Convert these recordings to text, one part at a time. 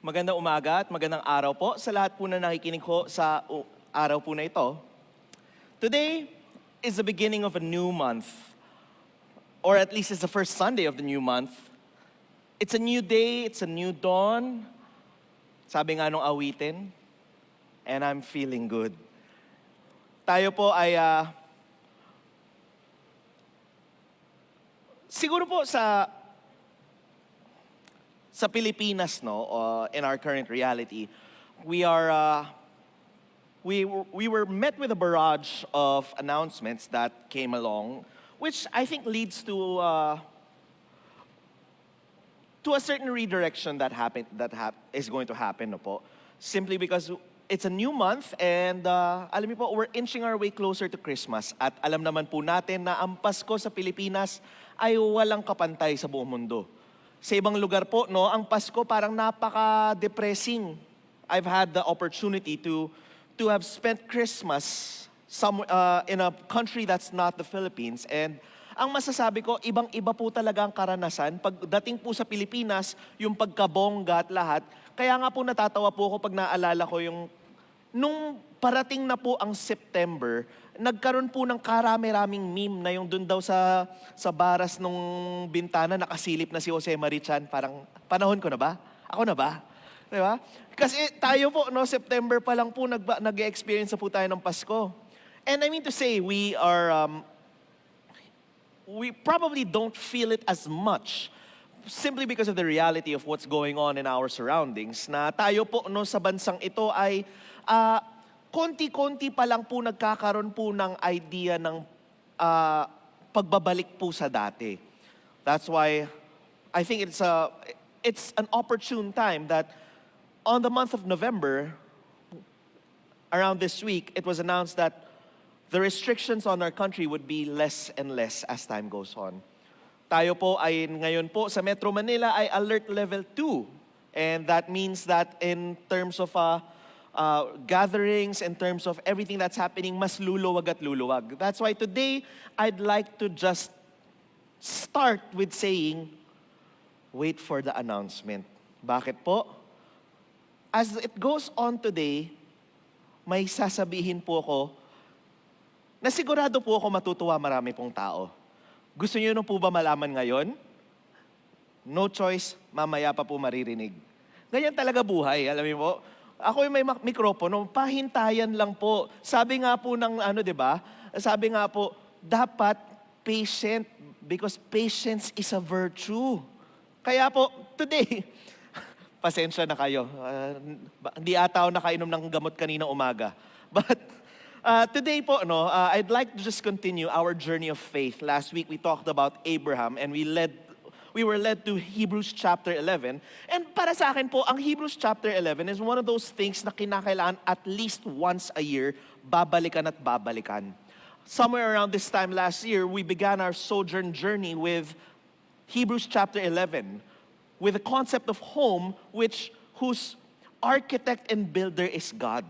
Magandang umaga at magandang araw po sa lahat po na nakikinig ko sa araw po na ito. Today is the beginning of a new month, or at least it's the first Sunday of the new month. It's a new day, it's a new dawn. Sabi nga nung awitin, and I'm feeling good. Tayo po ay siguro po sa Pilipinas, no, in our current reality, we were met with a barrage of announcements that came along, which I think leads to a certain redirection that is going to happen, no po. Simply because it's a new month and alam niyo po, we're inching our way closer to Christmas. At alam naman po natin na ang Pasko sa Pilipinas ay walang kapantay sa buong mundo. Sa ibang lugar po, no, ang Pasko parang napaka-depressing. I've had the opportunity to have spent Christmas in a country that's not the Philippines. And ang masasabi ko, ibang-iba po talaga ang karanasan. Pagdating po sa Pilipinas, yung pagkabongga at lahat, kaya nga po natatawa po ako pag naalala ko yung nung parating na po ang September, nagkaroon po ng karami-raming meme na yung dun daw sa baras nung bintana nakasilip na si Jose Marichan. Parang, panahon ko na ba? Ako na ba? Diba? Kasi tayo po, no, September pa lang po nag-experience na po tayo ng Pasko. And I mean to say, we probably don't feel it as much simply because of the reality of what's going on in our surroundings. Na tayo po, no, sa bansang ito ay konti-konti pa lang po nagkakaroon po ng idea ng pagbabalik po sa dati. That's why I think it's an opportune time that on the month of November, around this week, it was announced that the restrictions on our country would be less and less as time goes on. Tayo po ay ngayon po sa Metro Manila ay alert level 2. And that means that in terms of gatherings, in terms of everything that's happening, mas luluwag at luluwag. That's why today, I'd like to just start with saying, wait for the announcement. Bakit po? As it goes on today, may sasabihin po ako na sigurado po ako matutuwa marami pong tao. Gusto niyo na po ba malaman ngayon? No choice, mamaya pa po maririnig. Ganyan talaga buhay, alam niyo po. Ako yung may mikropono, pahintayan lang po. Sabi nga po ng di ba? Sabi nga po, dapat patient because patience is a virtue. Kaya po, today, pasensya na kayo. Hindi ata ako nakainom ng gamot kanina umaga. But today po, I'd like to just continue our journey of faith. Last week, we talked about Abraham and we were led to Hebrews chapter 11. And para sa akin po, ang Hebrews chapter 11 is one of those things na kinakailangan at least once a year, babalikan at babalikan. Somewhere around this time last year, we began our sojourn journey with Hebrews chapter 11, with the concept of home, whose architect and builder is God.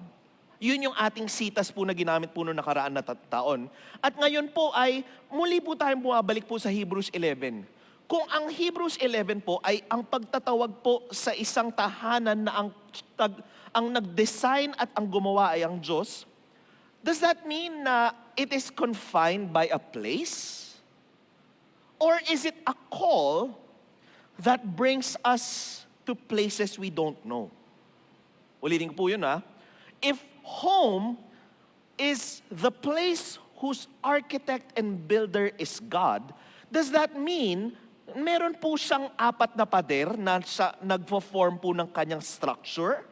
Yun yung ating sitas po na ginamit po noong nakaraan na taon. At ngayon po ay muli po tayong bumabalik po sa Hebrews 11. Kung ang Hebrews 11 po ay ang pagtatawag po sa isang tahanan na ang nag-design at ang gumawa ay ang Diyos, does that mean na it is confined by a place? Or is it a call that brings us to places we don't know? Ulitin ko po yun If home is the place whose architect and builder is God, does that mean meron po siyang apat na pader na nagpo-form po ng kanyang structure?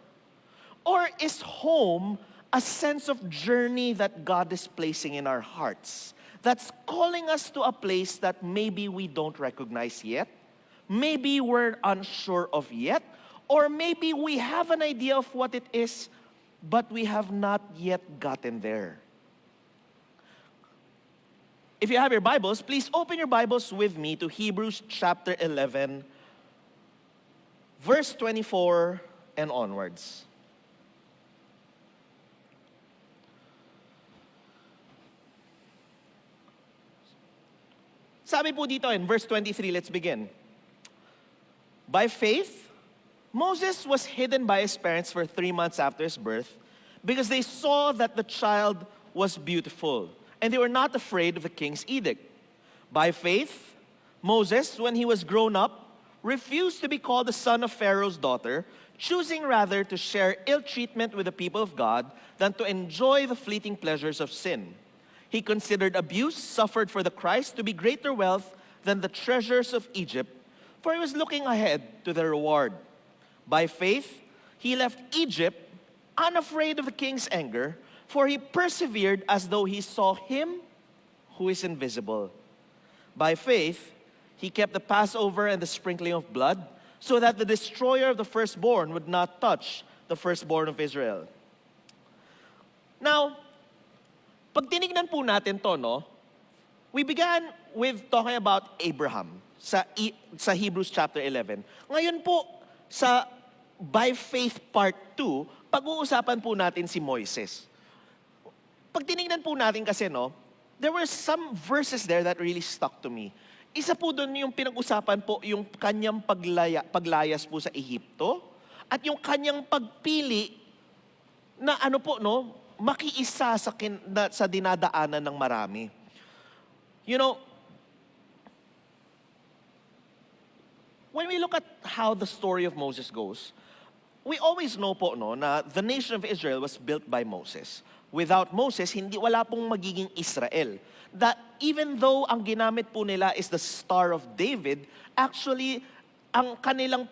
Or is home a sense of journey that God is placing in our hearts? That's calling us to a place that maybe we don't recognize yet, maybe we're unsure of yet, or maybe we have an idea of what it is, but we have not yet gotten there. If you have your Bibles, please open your Bibles with me to Hebrews chapter 11, verse 24 and onwards. Sabi po dito in verse 23, let's begin. By faith, Moses was hidden by his parents for 3 months after his birth because they saw that the child was beautiful, and they were not afraid of the king's edict. By faith, Moses, when he was grown up, refused to be called the son of Pharaoh's daughter, choosing rather to share ill treatment with the people of God than to enjoy the fleeting pleasures of sin. He considered abuse suffered for the Christ to be greater wealth than the treasures of Egypt, for he was looking ahead to the reward. By faith, he left Egypt unafraid of the king's anger, for he persevered as though he saw him who is invisible. By faith, he kept the Passover and the sprinkling of blood, so that the destroyer of the firstborn would not touch the firstborn of Israel. Now, pag tinignan po natin to, no, we began with talking about Abraham sa Hebrews chapter 11. Ngayon po, sa by faith part 2, pag-uusapan po natin si Moises. Pag tinignan po natin kasi, no, there were some verses there that really stuck to me. Isa po doon yung pinag-usapan po, yung kanyang paglayas po sa Ehipto, at yung kanyang pagpili na ano po, no, makiisa sa dinadaanan ng marami. You know, when we look at how the story of Moses goes, we always know po, no, na the nation of Israel was built by Moses. Without Moses, wala pong magiging Israel. That even though ang ginamit po nila is the Star of David, actually, ang kanilang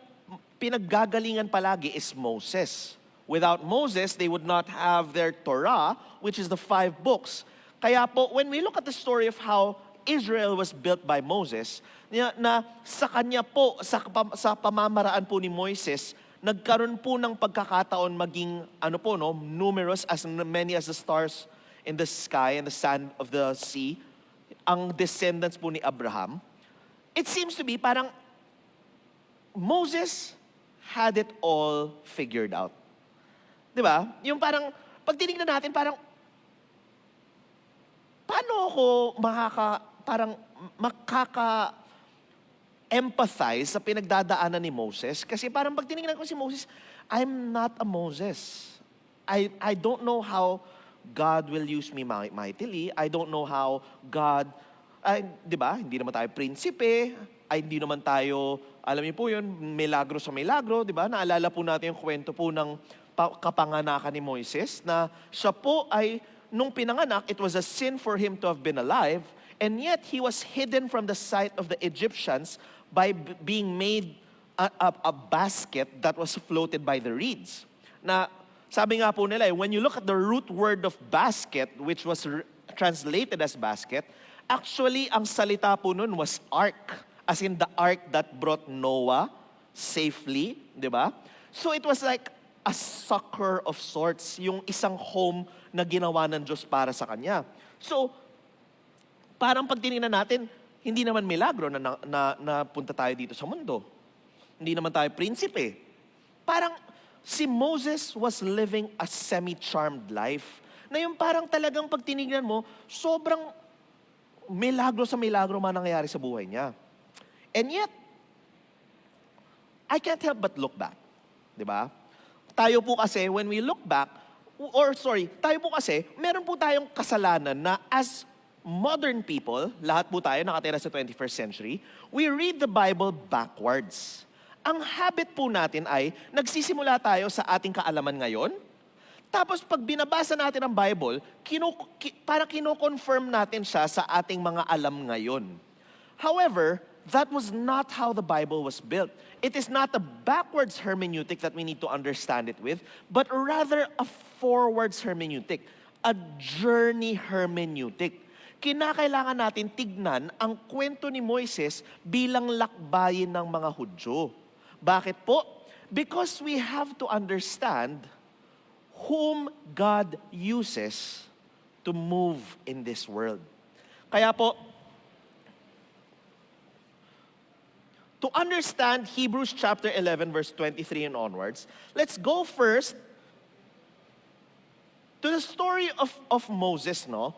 pinaggagalingan palagi is Moses. Without Moses, they would not have their Torah, which is the 5 books. Kaya po, when we look at the story of how Israel was built by Moses, na sa kanya po, sa pamamaraan po ni Moises, nagkaroon po ng pagkakataon maging, ano po, no, numerous, as many as the stars in the sky and the sand of the sea, ang descendants po ni Abraham. It seems to be parang Moses had it all figured out. Di ba? Yung parang, pag tinignan natin, parang, paano ako makaka-empathize sa pinagdadaanan ni Moses? Kasi parang pag tinignan ko si Moses, I'm not a Moses. I don't know how God will use me mightily. I don't know how God, di ba? Hindi naman tayo prinsipe. Hindi naman tayo, alam niyo po yun, milagro sa milagro, di ba? Naalala po natin yung kwento po ng kapanganakan ni Moises na siya po ay, nung pinanganak, it was a sin for him to have been alive, and yet he was hidden from the sight of the Egyptians by being made a basket that was floated by the reeds. Na sabi nga po nila, when you look at the root word of basket, which was translated as basket, actually, ang salita po nun was ark. As in the ark that brought Noah safely, di ba? So it was like a succor of sorts, yung isang home na ginawa ng Diyos para sa kanya. So, parang pag tinignan natin, hindi naman milagro na punta tayo dito sa mundo. Hindi naman tayo prinsipe. Parang, si Moses was living a semi-charmed life. Na yung parang talagang pag tinignan mo, sobrang milagro sa milagro man nangyayari sa buhay niya. And yet, I can't help but look back. Di ba? Tayo po kasi, when we look back, tayo po kasi, meron po tayong kasalanan na as modern people, lahat po tayo nakatira sa 21st century, we read the Bible backwards. Ang habit po natin ay, nagsisimula tayo sa ating kaalaman ngayon, tapos pag binabasa natin ang Bible, parang kino-confirm natin siya sa ating mga alam ngayon. However, that was not how the Bible was built. It is not a backwards hermeneutic that we need to understand it with, but rather a forwards hermeneutic, a journey hermeneutic. Kinakailangan natin tignan ang kwento ni Moises bilang lakbayin ng mga Hudyo. Bakit po? Because we have to understand whom God uses to move in this world. Kaya po, to understand Hebrews chapter 11, verse 23 and onwards, let's go first to the story of Moses, no?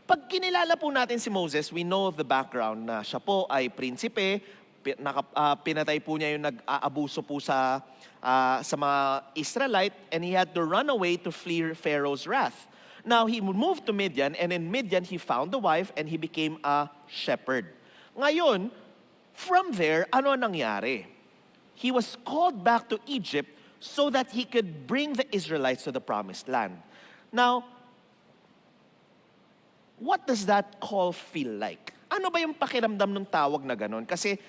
Pag kinilala po natin si Moses, we know the background na siya po ay prinsipe, pinatay po niya yung nag-aabuso po sa mga Israelite, and he had to run away to flee Pharaoh's wrath. Now, he moved to Midian, and in Midian, he found the wife, and he became a shepherd. Ngayon, from there, ano nangyari? He was called back to Egypt so that he could bring the Israelites to the promised land. Now, what does that call feel like? Ano ba yung pakiramdam ng tawag na ganon? Kasi,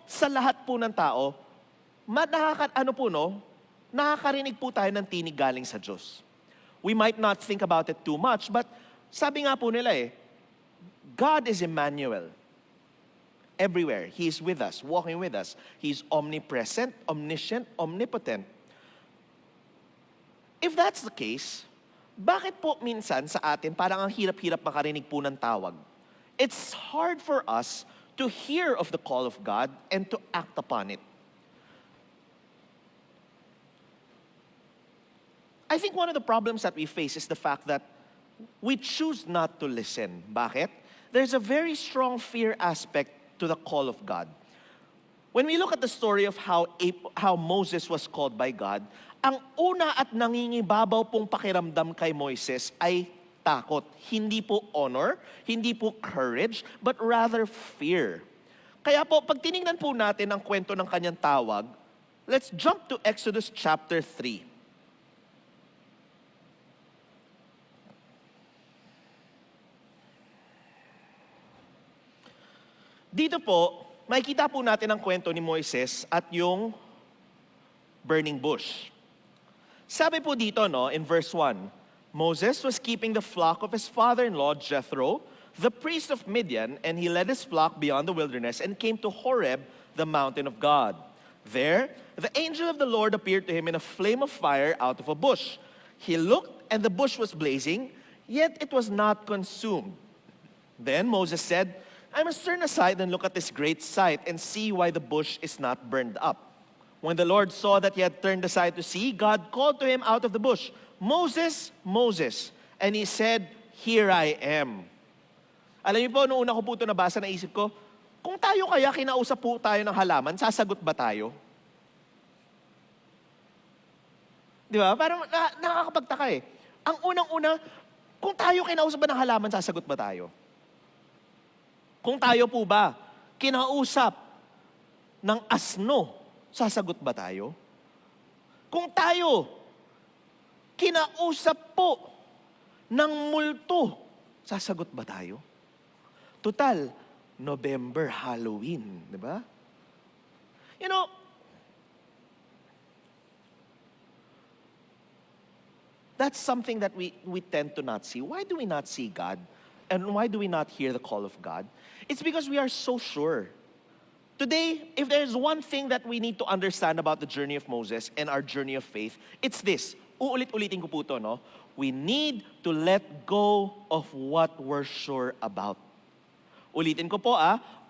sa lahat po ng tao, nakakarinig po tayo ng tinig galing sa Diyos. We might not think about it too much, but sabi nga po nila God is Emmanuel. Everywhere. He is with us, walking with us. He is omnipresent, omniscient, omnipotent. If that's the case, bakit po minsan sa atin parang ang hirap-hirap makarinig po ng tawag? It's hard for us to hear of the call of God and to act upon it. I think one of the problems that we face is the fact that we choose not to listen. Bakit? There's a very strong fear aspect to the call of God. When we look at the story of how Moses was called by God, ang una at nangingibabaw pong pakiramdam kay Moises ay takot. Hindi po honor, hindi po courage, but rather fear. Kaya po, pag tinignan po natin ang kwento ng kanyang tawag, let's jump to Exodus chapter 3. Dito po, makikita po natin ang kwento ni Moises at yung burning bush. Sabi po dito, in verse 1, Moses was keeping the flock of his father-in-law, Jethro, the priest of Midian, and he led his flock beyond the wilderness and came to Horeb, the mountain of God. There, the angel of the Lord appeared to him in a flame of fire out of a bush. He looked, and the bush was blazing, yet it was not consumed. Then Moses said, I must turn aside and look at this great sight and see why the bush is not burned up. When the Lord saw that he had turned aside to see, God called to him out of the bush, Moses, Moses. And he said, Here I am. Alam niyo po, noong una ko po ito nabasa, naisip ko, kung tayo kaya kinausap po tayo ng halaman, sasagot ba tayo? Di ba? Parang nakakapagtaka Ang unang-una, kung tayo kinausap ba ng halaman, sasagot ba tayo? Kung tayo po ba kinausap ng asno, sasagot ba tayo? Kung tayo kinausap po ng multo, sasagot ba tayo? Total, November, Halloween, di ba? That's something that we tend to not see. Why do we not see God? And why do we not hear the call of God? It's because we are so sure. Today, if there's one thing that we need to understand about the journey of Moses and our journey of faith, it's this. Uulit-ulitin ko po ito, We need to let go of what we're sure about. Ulitin ko po,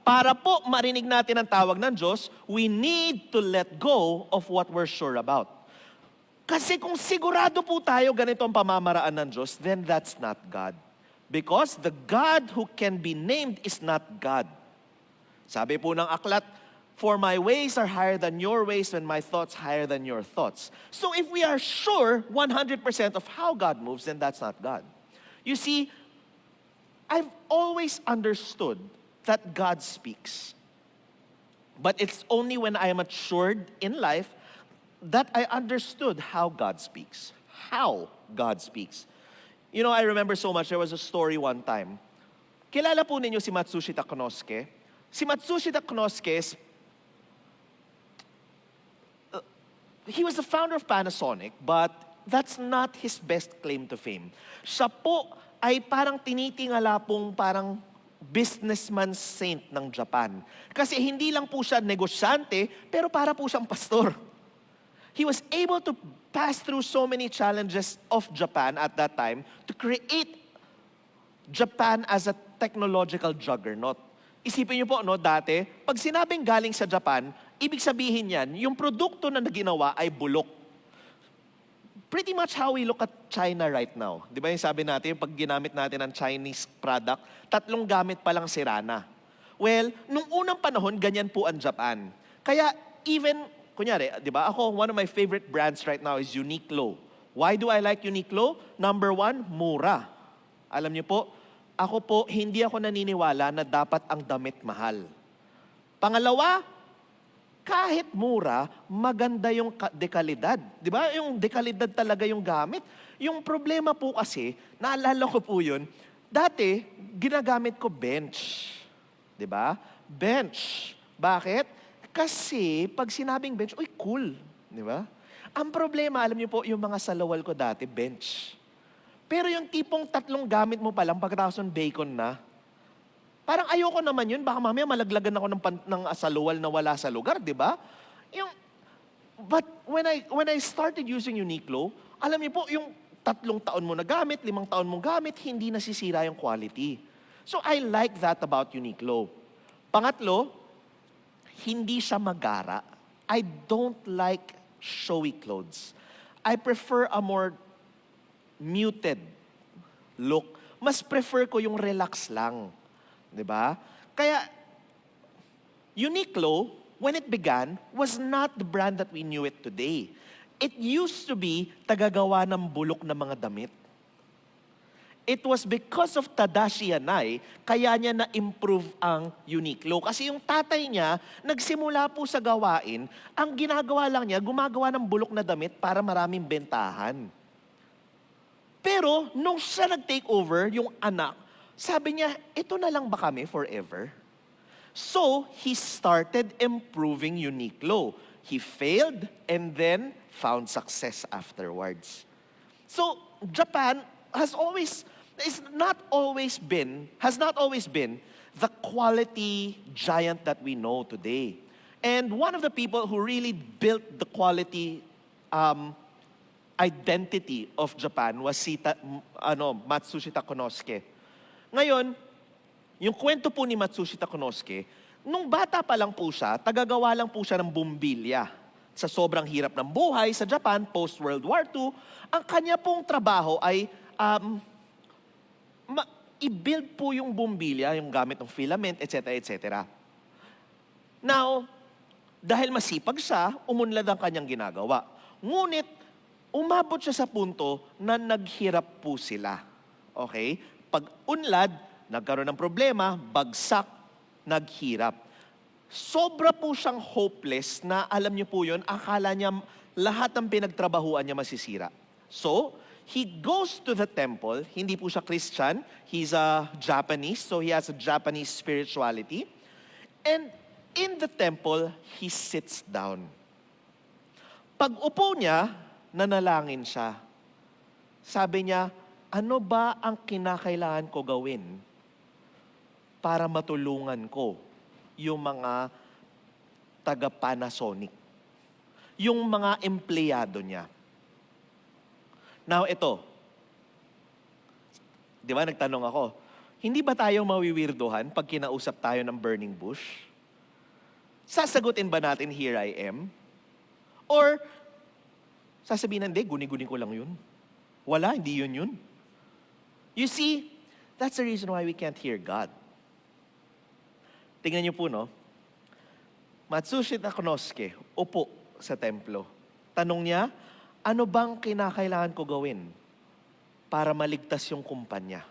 para po marinig natin ang tawag ng Diyos, we need to let go of what we're sure about. Kasi kung sigurado po tayo ganito ang pamamaraan ng Diyos, then that's not God. Because the God who can be named is not God. Sabi po ng aklat, for my ways are higher than your ways and my thoughts higher than your thoughts. So if we are sure 100% of how God moves, then that's not God. You see, I've always understood that God speaks. But it's only when I am matured in life that I understood how God speaks. How God speaks. I remember so much, there was a story one time. Kilala po ninyo si Matsushita Konosuke? Si Matsushita Konosuke, he was the founder of Panasonic, but that's not his best claim to fame. Siya po ay parang tinitingala pong parang businessman saint ng Japan. Kasi hindi lang po siya negosyante, pero para po siyang pastor. He was able to pass through so many challenges of Japan at that time to create Japan as a technological juggernaut. Isipin niyo po, dati, pag sinabing galing sa Japan, ibig sabihin yan, yung produkto na ginawa ay bulok. Pretty much how we look at China right now. Di ba yung sabi natin, pag ginamit natin ang Chinese product, 3 gamit pa lang sira na. Well, nung unang panahon, ganyan po ang Japan. Kaya even, kunyari, di ba, ako, one of my favorite brands right now is Uniqlo. Why do I like Uniqlo? Number one, mura. Alam niyo po, ako po, hindi ako naniniwala na dapat ang damit mahal. Pangalawa, kahit mura, maganda yung dekalidad. Di ba? Yung dekalidad talaga yung gamit. Yung problema po kasi, naalala ko po yun, dati, ginagamit ko bench. Di ba? Bench. Bakit? Kasi, pag sinabing bench, uy, cool. Di ba? Ang problema, alam niyo po, yung mga salawal ko dati, bench. Pero yung tipong 3 gamit mo pa lang, pagkatapos ng bacon na, parang ayoko naman yun, baka mamaya malaglagan ako ng asaluwal na wala sa lugar, di ba? But when I started using Uniqlo, alam niyo po, yung 3 taon mo na gamit, 5 taon mo gamit, hindi nasisira yung quality. So I like that about Uniqlo. Pangatlo, hindi siya magara. I don't like showy clothes. I prefer a more muted look. Mas prefer ko yung relax lang. Diba? Kaya, Uniqlo, when it began, was not the brand that we knew it today. It used to be tagagawa ng bulok na mga damit. It was because of Tadashi Yanai, kaya niya na-improve ang Uniqlo. Kasi yung tatay niya, nagsimula po sa gawain, ang ginagawa lang niya, gumagawa ng bulok na damit para maraming bentahan. Pero, nung siya nag-take over, yung anak, sabi niya, ito na lang ba kami forever? So, he started improving Uniqlo. He failed and then found success afterwards. So, Japan has not always been the quality giant that we know today. And one of the people who really built the quality identity of Japan was Matsushita Konosuke. Ngayon, yung kwento po ni Matsushita Konosuke, nung bata pa lang po siya, tagagawa lang po siya ng bumbilya. Sa sobrang hirap ng buhay sa Japan, post-World War II, ang kanya pong trabaho ay i-build po yung bumbilya, yung gamit ng filament, etc., etc. Now, dahil masipag siya, umunlad ang kanyang ginagawa. Ngunit, umabot siya sa punto na naghirap po sila. Okay? Pag-unlad, nagkaroon ng problema, bagsak, naghirap. Sobra po siyang hopeless na alam niyo po yun, akala niya lahat ng pinagtrabahuan niya masisira. So, he goes to the temple, hindi po siya Christian, he's a Japanese, so he has a Japanese spirituality. And in the temple, he sits down. Pag upo niya, nanalangin siya. Sabi niya, ano ba ang kinakailangan ko gawin para matulungan ko yung mga taga-Panasonic, yung mga empleyado niya? Now, ito. Di ba, nagtanong ako, hindi ba tayo mawiwirdohan pag kinausap tayo ng burning bush? Sasagutin ba natin, here I am? Or, sasabihin, hindi, guni-guni ko lang yun. Wala, hindi yun. You see, that's the reason why we can't hear God. Tingnan niyo po, no? Matsushita Konosuke, upo sa templo. Tanong niya, ano bang kinakailangan ko gawin para maligtas yung kumpanya?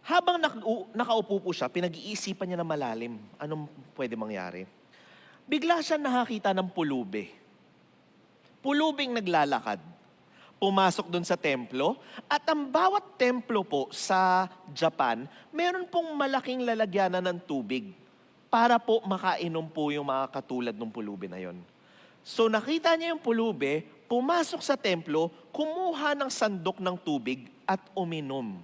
Habang nakaupo po siya, pinag-iisipan niya na malalim, anong pwede mangyari? Bigla siya nakakita ng pulube. Pulubing naglalakad. Pumasok dun sa templo, at ang bawat templo po sa Japan, meron pong malaking lalagyanan ng tubig para po makainom po yung mga katulad ng pulube na yon. So nakita niya yung pulube, pumasok sa templo, kumuha ng sandok ng tubig at uminom.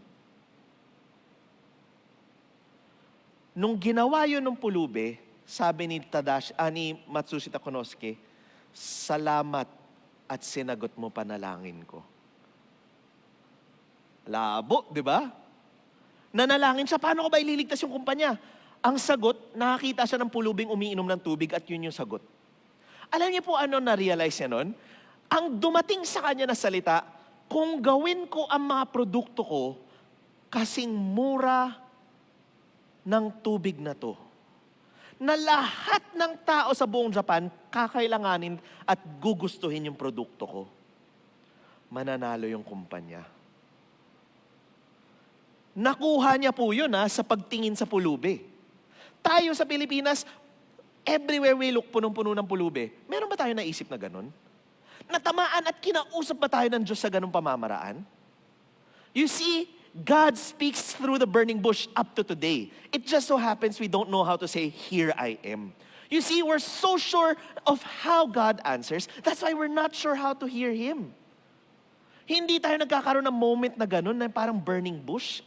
Nung ginawa yun ng pulube, sabi ni Matsushita Konosuke, salamat at sinagot mo panalangin ko. Labo, di ba? Nanalangin siya, paano ko ba ililigtas yung kumpanya? Ang sagot, nakakita siya ng pulubing umiinom ng tubig at yun yung sagot. Alam niyo po ano na-realize niya nun? Ang dumating sa kanya na salita, kung gawin ko ang mga produkto ko kasing mura ng tubig na to na lahat ng tao sa buong Japan kakailanganin at gugustuhin yung produkto ko, mananalo yung kumpanya. Nakuha niya po yun sa pagtingin sa pulubi. Tayo sa Pilipinas, everywhere we look, punong-puno ng pulubi. Meron ba tayo naisip na ganun? Natamaan at kinausap ba tayo ng Diyos sa ganung pamamaraan? You see, God speaks through the burning bush up to today. It just so happens we don't know how to say, "Here I am." You see, we're so sure of how God answers. That's why we're not sure how to hear Him. Hindi tayo nagkakaroon ng moment na ganun na parang burning bush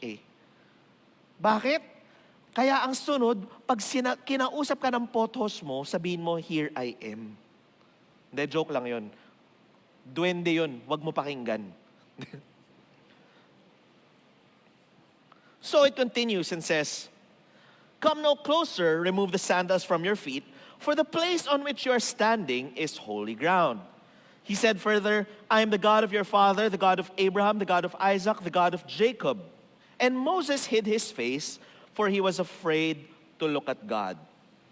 Bakit? Kaya ang sunod, pag kinausap ka ng pothos mo, sabihin mo, "Here I am." Hindi, joke lang yun. Duwende yun, wag mo pakinggan. So it continues and says, "Come no closer, remove the sandals from your feet, for the place on which you are standing is holy ground." He said further, "I am the God of your father, the God of Abraham, the God of Isaac, the God of Jacob." And Moses hid his face, for he was afraid to look at God.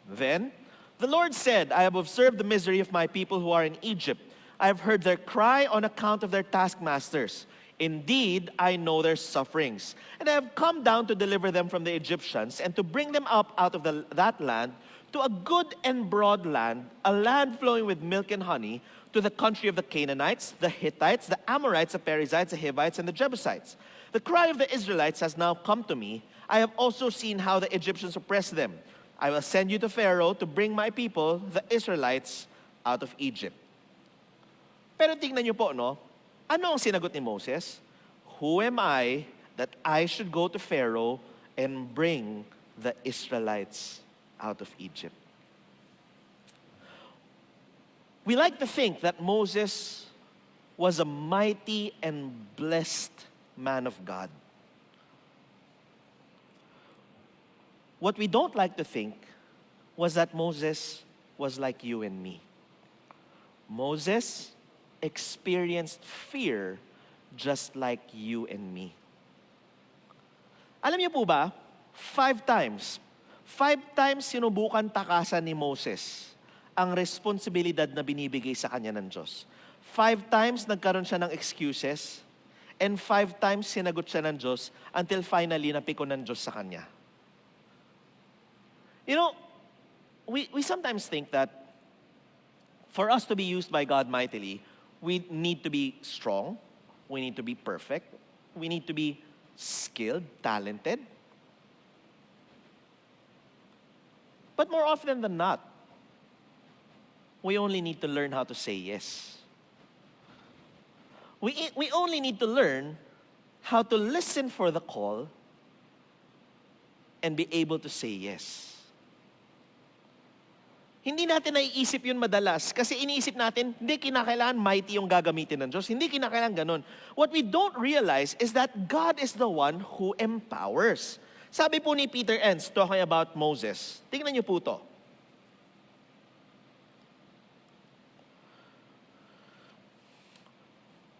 Then the Lord said, "I have observed the misery of my people who are in Egypt. I have heard their cry on account of their taskmasters. Indeed, I know their sufferings. And I have come down to deliver them from the Egyptians and to bring them up out of that land to a good and broad land, a land flowing with milk and honey, to the country of the Canaanites, the Hittites, the Amorites, the Perizzites, the Hivites, and the Jebusites. The cry of the Israelites has now come to me. I have also seen how the Egyptians oppress them. I will send you to Pharaoh to bring my people, the Israelites, out of Egypt." Pero tingnan niyo po, no? Ano ang sinagot ni Moses? "Who am I that I should go to Pharaoh and bring the Israelites out of Egypt?" We like to think that Moses was a mighty and blessed man of God. What we don't like to think was that Moses was like you and me. Moses experienced fear just like you and me. Alam niyo po ba, 5 times sinubukan takasan ni Moses ang responsibilidad na binibigay sa kanya ng Diyos. 5 times nagkaroon siya ng excuses, and 5 times sinagot siya ng Diyos until finally napiko ng Diyos sa kanya. You know, we sometimes think that for us to be used by God mightily, we need to be strong, we need to be perfect, we need to be skilled, talented. But more often than not, we only need to learn how to say yes. We only need to learn how to listen for the call and be able to say yes. Hindi natin naiisip yun madalas kasi iniisip natin, hindi kinakailangan mighty yung gagamitin ng Diyos. Hindi kinakailangan ganun. What we don't realize is that God is the one who empowers. Sabi po ni Peter Enns, talking about Moses, tingnan niyo po to.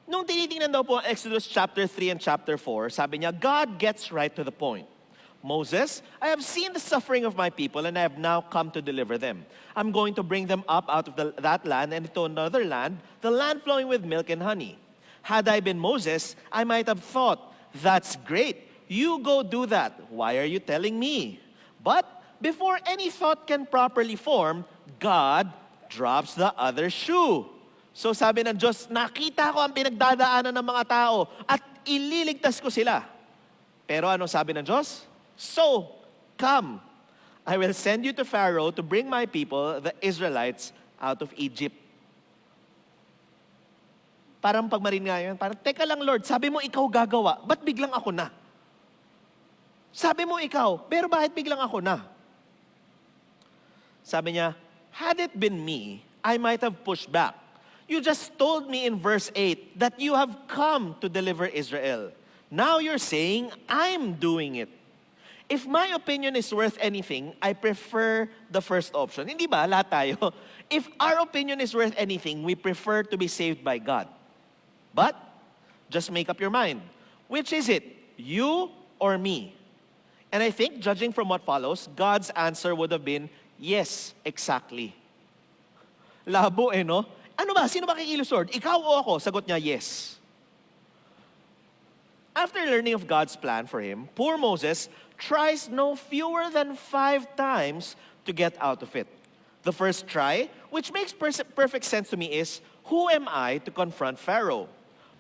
Nung tinitingnan daw po ang Exodus chapter 3 and chapter 4, sabi niya, God gets right to the point. Moses, I have seen the suffering of my people and I have now come to deliver them. I'm going to bring them up out of that land and into another land, the land flowing with milk and honey. Had I been Moses, I might have thought, "That's great. You go do that. Why are you telling me?" But before any thought can properly form, God drops the other shoe. So sabi ng Diyos, nakita ko ang pinagdadaanan ng mga tao at ililigtas ko sila. Pero ano sabi ng Diyos? "So, come, I will send you to Pharaoh to bring my people, the Israelites, out of Egypt." Parang pagmarin nga yun, parang, teka lang Lord, sabi mo ikaw gagawa, ba't biglang ako na? Sabi mo ikaw, pero bakit biglang ako na? Sabi niya, had it been me, I might have pushed back. You just told me in verse 8 that you have come to deliver Israel. Now you're saying, I'm doing it. If my opinion is worth anything, I prefer the first option. Hindi ba? Lahat tayo. If our opinion is worth anything, we prefer to be saved by God. But, just make up your mind. Which is it? You or me? And I think, judging from what follows, God's answer would have been, yes, exactly. Labo no? Ano ba? Sino ba kikilos, Lord? Ikaw o ako? Sagot niya, yes. After learning of God's plan for him, poor Moses tries no fewer than 5 times to get out of it. The first try, which makes perfect sense to me, is, who am I to confront Pharaoh?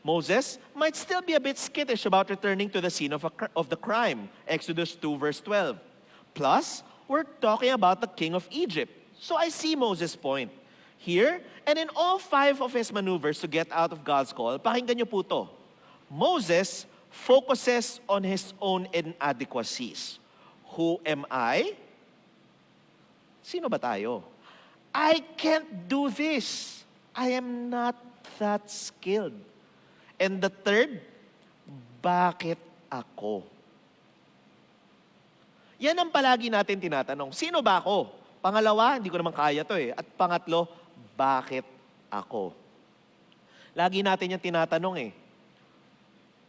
Moses might still be a bit skittish about returning to the scene of the crime, Exodus 2 verse 12. Plus, we're talking about the king of Egypt. So I see Moses' point. Here, and in all 5 of his maneuvers to get out of God's call, pakinggan niyo po to. Moses focuses on his own inadequacies. Who am I? Sino ba tayo? I can't do this. I am not that skilled. And the third, bakit ako? Yan ang palagi natin tinatanong. Sino ba ako? Pangalawa, hindi ko naman kaya to At pangatlo, bakit ako? Lagi natin yung tinatanong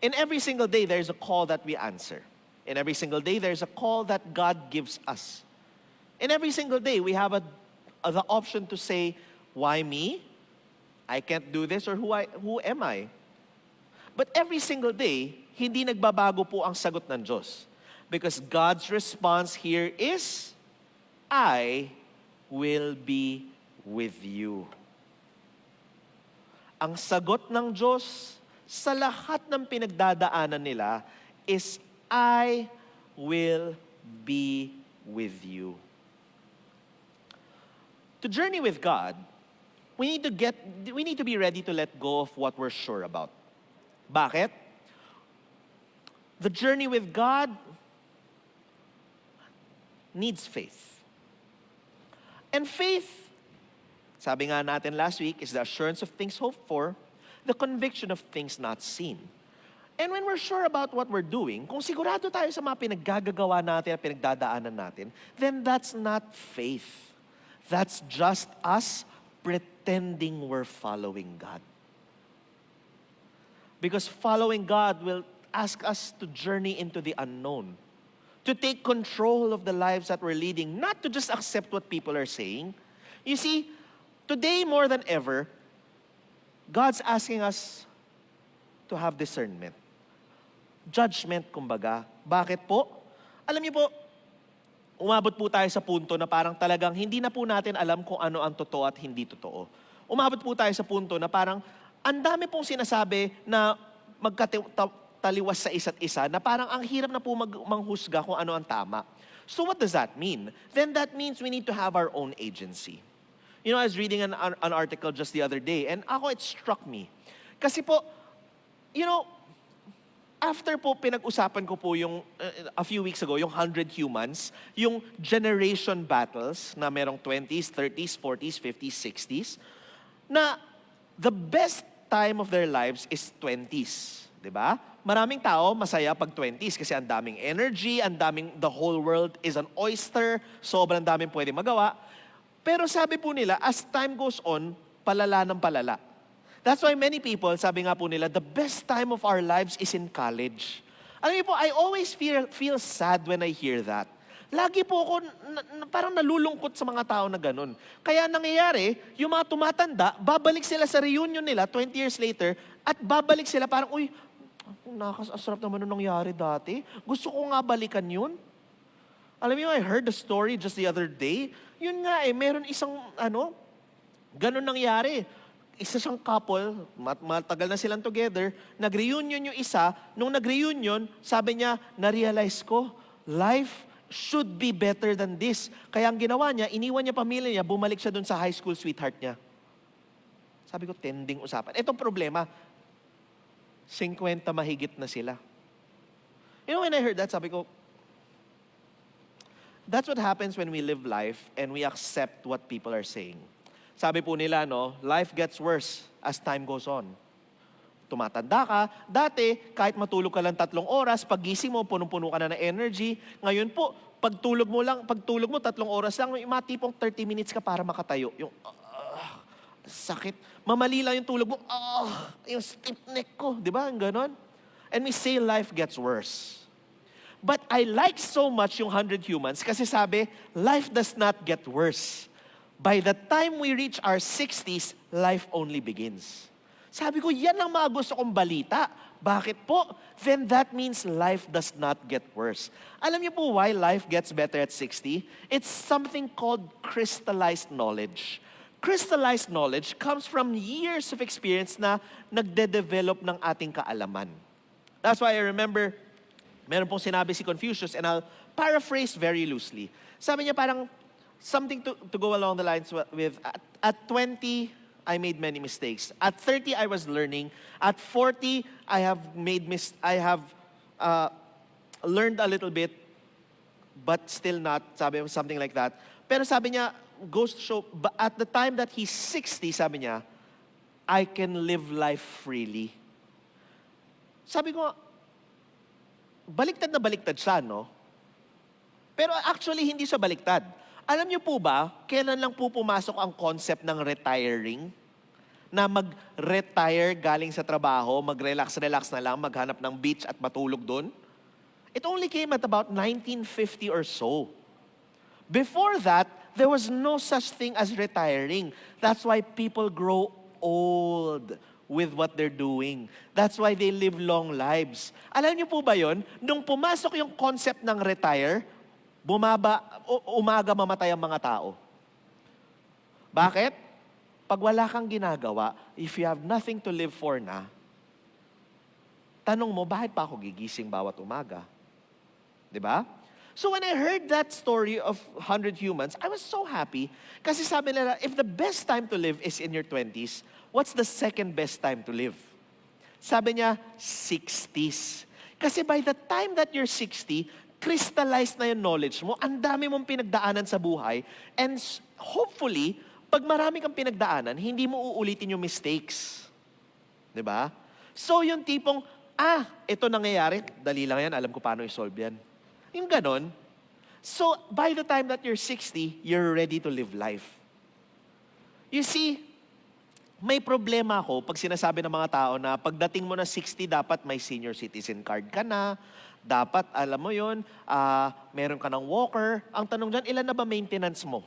In every single day, there's a call that we answer. In every single day, there's a call that God gives us. In every single day, we have the option to say, why me? I can't do this, or who am I? But every single day, hindi nagbabago po ang sagot ng Diyos. Because God's response here is, I will be with you. Ang sagot ng Diyos sa lahat ng pinagdadaanan nila is, I will be with you. To journey with God, we need to be ready to let go of what we're sure about. Bakit? The journey with God needs faith. And faith, sabi nga natin last week, is the assurance of things hoped for, the conviction of things not seen. And when we're sure about what we're doing, kung sigurado tayo sa mga pinaggagawa natin at pinagdadaanan natin, then that's not faith. That's just us pretending we're following God. Because following God will ask us to journey into the unknown, to take control of the lives that we're leading, not to just accept what people are saying. You see, today more than ever, God's asking us to have discernment. Judgment, kumbaga. Bakit po? Alam niyo po, umabot po tayo sa punto na parang talagang hindi na po natin alam kung ano ang totoo at hindi totoo. Umabot po tayo sa punto na parang ang dami pong sinasabi na magkataliwas sa isa't isa na parang ang hirap na po manghusga kung ano ang tama. So what does that mean? Then that means we need to have our own agency. You know, I was reading an article just the other day and it struck me. Kasi po, you know, after po pinag-usapan ko po yung, a few weeks ago, yung 100 humans, yung generation battles na merong 20s, 30s, 40s, 50s, 60s, na the best time of their lives is 20s. Diba? Maraming tao masaya pag 20s kasi ang daming energy, the whole world is an oyster, sobrang daming pwede magawa. Pero sabi po nila, as time goes on, palala ng palala. That's why many people, sabi nga po nila, the best time of our lives is in college. Alam niyo po, I always feel sad when I hear that. Lagi po ako parang nalulungkot sa mga tao na ganun. Kaya nangyayari, yung mga tumatanda, babalik sila sa reunion nila 20 years later, at babalik sila parang, uy, nakakasarap naman nung nangyari dati. Gusto ko nga balikan yun. Alam niyo, I heard the story just the other day. Yun nga meron isang, ganun nangyari. Isa siyang couple, matagal na silang together, nag-reunion yung isa. Nung nag-reunion, sabi niya, na-realize ko, life should be better than this. Kaya ang ginawa niya, iniwan niya pamilya niya, bumalik siya dun sa high school sweetheart niya. Sabi ko, tending usapan. Itong problema, 50 mahigit na sila. You know, when I heard that, sabi ko, that's what happens when we live life and we accept what people are saying. Sabi po nila, life gets worse as time goes on. Tumatanda ka, dati, kahit matulog ka lang 3 oras, pagising mo, punong-puno ka na ng energy. Ngayon po, pagtulog mo 3 oras lang, yung mga tipong 30 minutes ka para makatayo. Yung, sakit. Mamali lang yung tulog mo, yung stiff neck ko. Di ba? Ganon. And we say life gets worse. But I like so much yung 100 Humans kasi sabi, life does not get worse. By the time we reach our 60s, life only begins. Sabi ko, yan ang mga gusto kong balita. Bakit po? Then that means life does not get worse. Alam niyo po why life gets better at 60? It's something called crystallized knowledge. Crystallized knowledge comes from years of experience na nagde-develop ng ating kaalaman. That's why I remember, meron pong sinabi si Confucius, and I'll paraphrase very loosely. Sabi niya parang, something to go along the lines with, at 20, I made many mistakes. At 30, I was learning. At 40, I have learned a little bit, but still not, sabi something like that. Pero sabi niya, goes to show, but at the time that he's 60, sabi niya, I can live life freely. Sabi ko, baliktad na baliktad siya, no? Pero actually, hindi siya baliktad. Alam niyo po ba, kailan lang po pumasok ang concept ng retiring? Na mag-retire galing sa trabaho, mag-relax-relax na lang, maghanap ng beach at matulog doon? It only came at about 1950 or so. Before that, there was no such thing as retiring. That's why people grow old with what they're doing. That's why they live long lives. Alam niyo po ba yon? Nung pumasok yung concept ng retire, umaga mamatay ang mga tao. Bakit? Pag wala kang ginagawa, if you have nothing to live for na, tanong mo, bakit pa ako gigising bawat umaga? Diba? So when I heard that story of 100 Humans, I was so happy kasi sabi nila, if the best time to live is in your 20s, what's the second best time to live? Sabi niya, 60s. Kasi by the time that you're 60, crystallized na yung knowledge mo, ang dami mong pinagdaanan sa buhay, and hopefully, pag marami kang pinagdaanan, hindi mo uulitin yung mistakes. Diba? So yung tipong, ito nangyayari, dali lang yan, alam ko paano i-solve yan. Yung ganon. So, by the time that you're 60, you're ready to live life. You see, may problema ako pag sinasabi ng mga tao na pagdating mo na 60, dapat may senior citizen card ka na, dapat, alam mo yun, meron ka ng walker. Ang tanong dyan, ilan na ba maintenance mo?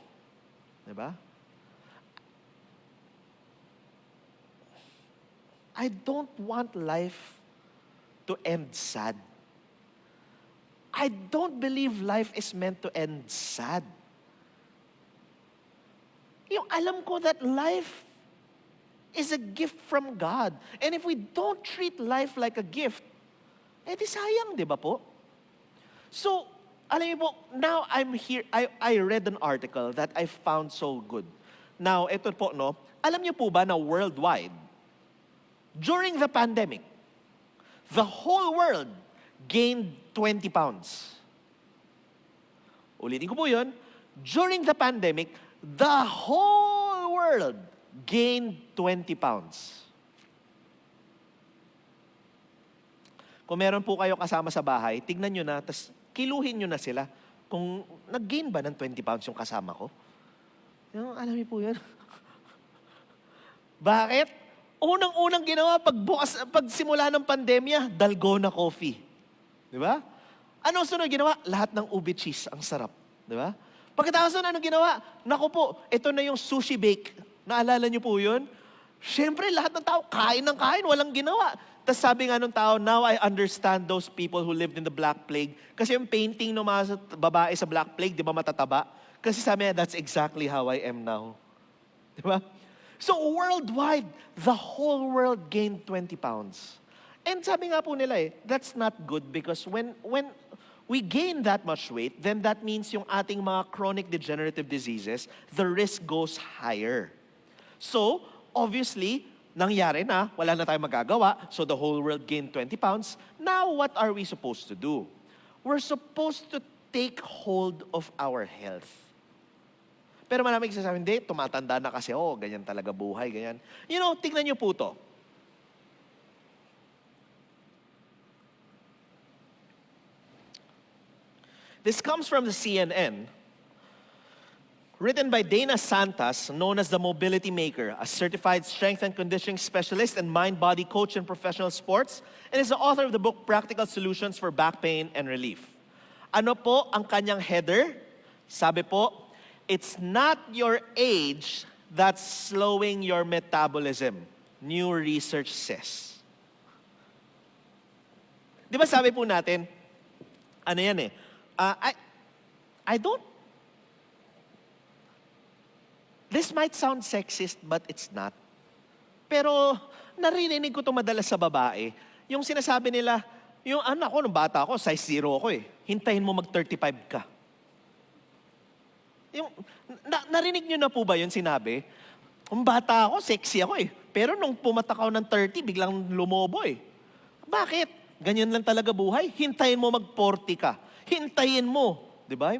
Diba? I don't want life to end sad. I don't believe life is meant to end sad. Yung alam ko that life is a gift from God. And if we don't treat life like a gift, di sayang, di ba po? So, alam niyo po, now I'm here, I read an article that I found so good. Now, ito po, no, alam niyo po ba na worldwide, during the pandemic, the whole world gained 20 pounds. Ulitin ko po yun. During the pandemic, the whole world gained 20 pounds. Kung meron po kayo kasama sa bahay, tignan nyo na, tas kiluhin nyo na sila kung nag-gain ba ng 20 pounds yung kasama ko. Yung, alam niyo po yun. Bakit? Unang-unang ginawa pag simula ng pandemya, dalgona coffee. Di ba? Ano sunod ginawa? Lahat ng ube cheese. Ang sarap. Di ba? Pagkatapos nun, ano ginawa? Naku po, ito na yung sushi bake. Naalala niyo po yun? Siyempre, lahat ng tao, kain ng kain, walang ginawa. Tapos sabi nga nung tao, now I understand those people who lived in the Black Plague. Kasi yung painting ng mga babae sa Black Plague, di ba matataba? Kasi sabi niya, that's exactly how I am now. Di ba? So worldwide, the whole world gained 20 pounds. And sabi nga po nila that's not good because when we gain that much weight, then that means yung ating mga chronic degenerative diseases, the risk goes higher. So, obviously, nangyari na, wala na tayong magagawa, so the whole world gained 20 pounds. Now, what are we supposed to do? We're supposed to take hold of our health. Pero maraming sasabi, hindi, tumatanda na kasi, ganyan talaga buhay, ganyan. You know, tingnan niyo po to. This comes from the CNN, written by Dana Santas, known as the Mobility Maker, a certified strength and conditioning specialist and mind-body coach in professional sports, and is the author of the book Practical Solutions for Back Pain and Relief. Ano po ang kanyang header? Sabi po, it's not your age that's slowing your metabolism, new research says. Di ba sabi po natin, ano yan eh, I don't, this might sound sexist but it's not. Pero narinig ko ito madalas sa babae, yung sinasabi nila, yung anak ko, nung bata ako, size 0 ako eh. Hintayin mo mag-35 ka. Yung, narinig nyo na po ba yun sinabi? Kung bata ako, sexy ako eh. Pero nung pumatak ako ng 30, biglang lumobo eh. Bakit? Ganyan lang talaga buhay. Hintayin mo mag-40 ka. Hintayin mo. Di ba?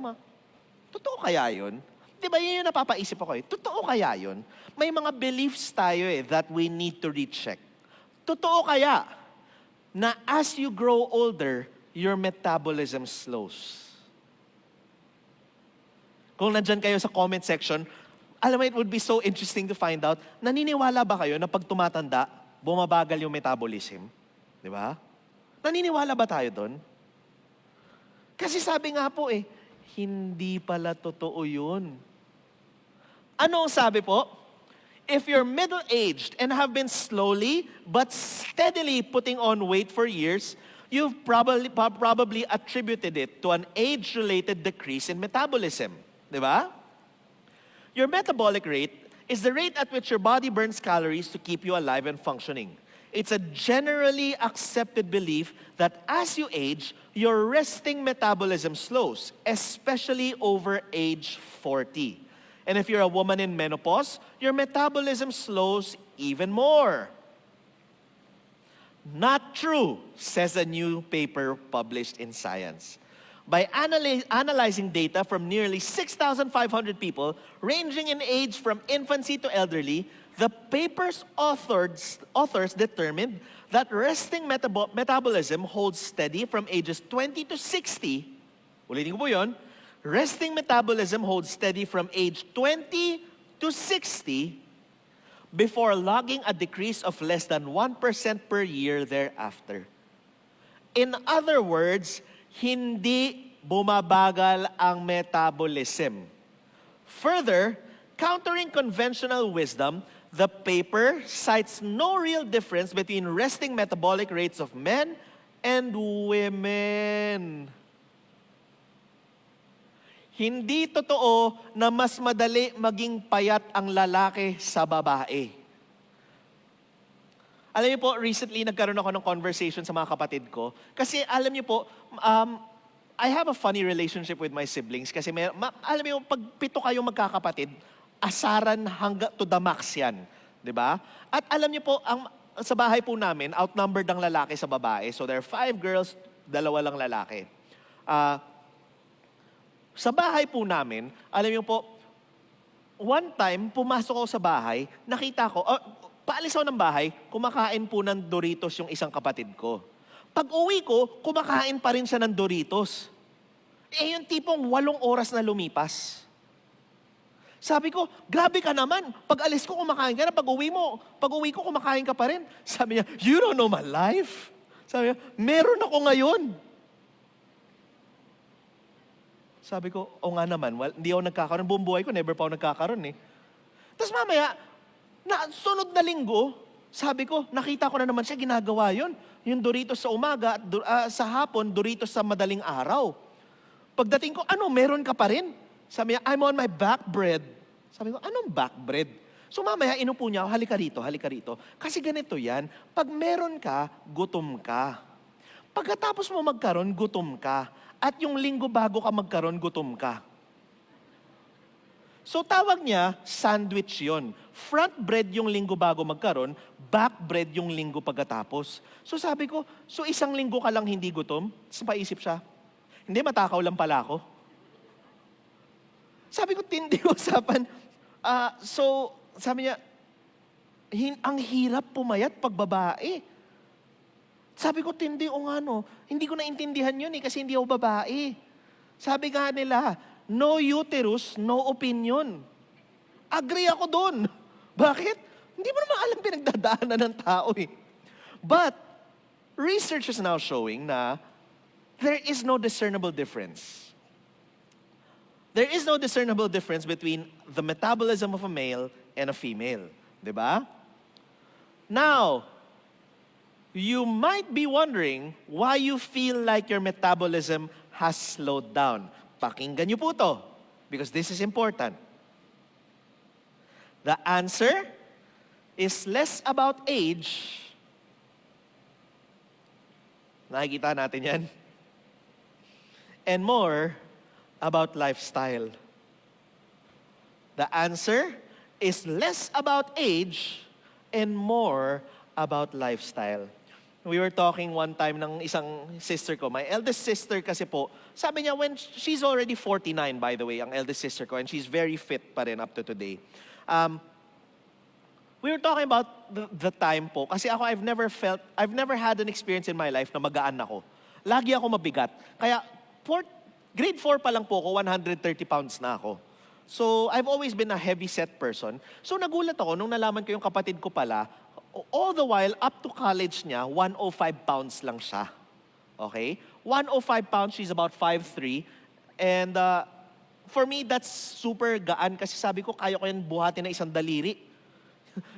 Totoo kaya yun? Di ba yun yung napapaisip ako eh? Totoo kaya yun? May mga beliefs tayo eh that we need to recheck. Totoo kaya na as you grow older, your metabolism slows. Kung nandyan kayo sa comment section, alam mo, it would be so interesting to find out, naniniwala ba kayo na pag tumatanda, bumabagal yung metabolism? Di ba? Naniniwala ba tayo doon? Kasi sabi nga po eh, hindi pala totoo yun. Ano ang sabi po? If you're middle-aged and have been slowly but steadily putting on weight for years, you've probably attributed it to an age-related decrease in metabolism. Di ba? Your metabolic rate is the rate at which your body burns calories to keep you alive and functioning. It's a generally accepted belief that as you age, your resting metabolism slows, especially over age 40. And if you're a woman in menopause, your metabolism slows even more. Not true, says a new paper published in Science. By analyzing data from nearly 6,500 people, ranging in age from infancy to elderly, the paper's authors determined that resting metabolism holds steady from ages 20 to 60. Ulitin ko po yun. Resting metabolism holds steady from age 20 to 60 before logging a decrease of less than 1% per year thereafter. In other words, hindi bumabagal ang metabolism. Further, countering conventional wisdom, the paper cites no real difference between resting metabolic rates of men and women. Hindi totoo na mas madali maging payat ang lalaki sa babae. Alam niyo po, recently nagkaroon ako ng conversation sa mga kapatid ko. Kasi alam niyo po, I have a funny relationship with my siblings. Kasi alam niyo, pag 7 kayong magkakapatid, asaran hanggang to the max yan. Diba? At alam niyo po, sa bahay po namin, outnumbered ang lalaki sa babae. So there are 5 girls, 2 lang lalaki. Sa bahay po namin, alam niyo po, one time, pumasok ako sa bahay, nakita ko, paalis ako ng bahay, kumakain po ng Doritos yung isang kapatid ko. Pag uwi ko, kumakain pa rin siya ng Doritos. Eh, yung tipong 8 oras na lumipas. Sabi ko, grabe ka naman. Pag alis ko, kumakain ka na. Pag uwi ko, kumakain ka pa rin. Sabi niya, you don't know my life. Sabi niya, meron ako ngayon. Sabi ko, o nga naman, hindi ako nagkakaroon. Buong buhay ko, never pa ako nagkakaroon eh. Tapos mamaya, sunod na linggo, sabi ko, nakita ko na naman siya, ginagawa yun. Yung Doritos sa umaga, sa hapon, Doritos sa madaling araw. Pagdating ko, meron ka pa rin? Sabi niya, I'm on my back bread. Sabi ko, anong back bread? So mamaya, inupo niya, halika rito. Kasi ganito yan, pag meron ka, gutom ka. Pagkatapos mo magkaroon, gutom ka. At yung linggo bago ka magkaroon, gutom ka. So tawag niya, sandwich yon. Front bread yung linggo bago magkaroon, back bread yung linggo pagkatapos. So sabi ko, so isang linggo ka lang hindi gutom? Tapos paisip siya, hindi, matakaw lang pala ako. Sabi ko, tindi usapan. So sabi niya, ang hirap pumayat pag babae. Sabi ko, tindi o nga no. Hindi ko naintindihan yun kasi hindi ako babae. Sabi nga nila, no uterus, no opinion. Agree ako doon. Bakit? Hindi mo naman alam pinagdadaanan ng tao eh. But, research is now showing na there is no discernible difference. There is no discernible difference between the metabolism of a male and a female. Diba? Now, you might be wondering why you feel like your metabolism has slowed down. Pakinggan niyo po to, because this is important. The answer is less about age. Nakikita natin yan. And more about lifestyle. The answer is less about age and more about lifestyle. We were talking one time ng isang sister ko. My eldest sister kasi po, sabi niya when she's already 49 by the way, ang eldest sister ko, and she's very fit pa rin up to today. We were talking about the time po. Kasi ako, I've never had an experience in my life na magaan ako. Lagi ako mabigat. Kaya, grade 4 pa lang po ako, 130 pounds na ako. So, I've always been a heavy-set person. So, nagulat ako nung nalaman ko yung kapatid ko pala, all the while, up to college niya, 105 pounds lang siya. Okay? 105 pounds, she's about 5'3". And for me, that's super gaan kasi sabi ko, kaya ko yan buhatin na isang daliri.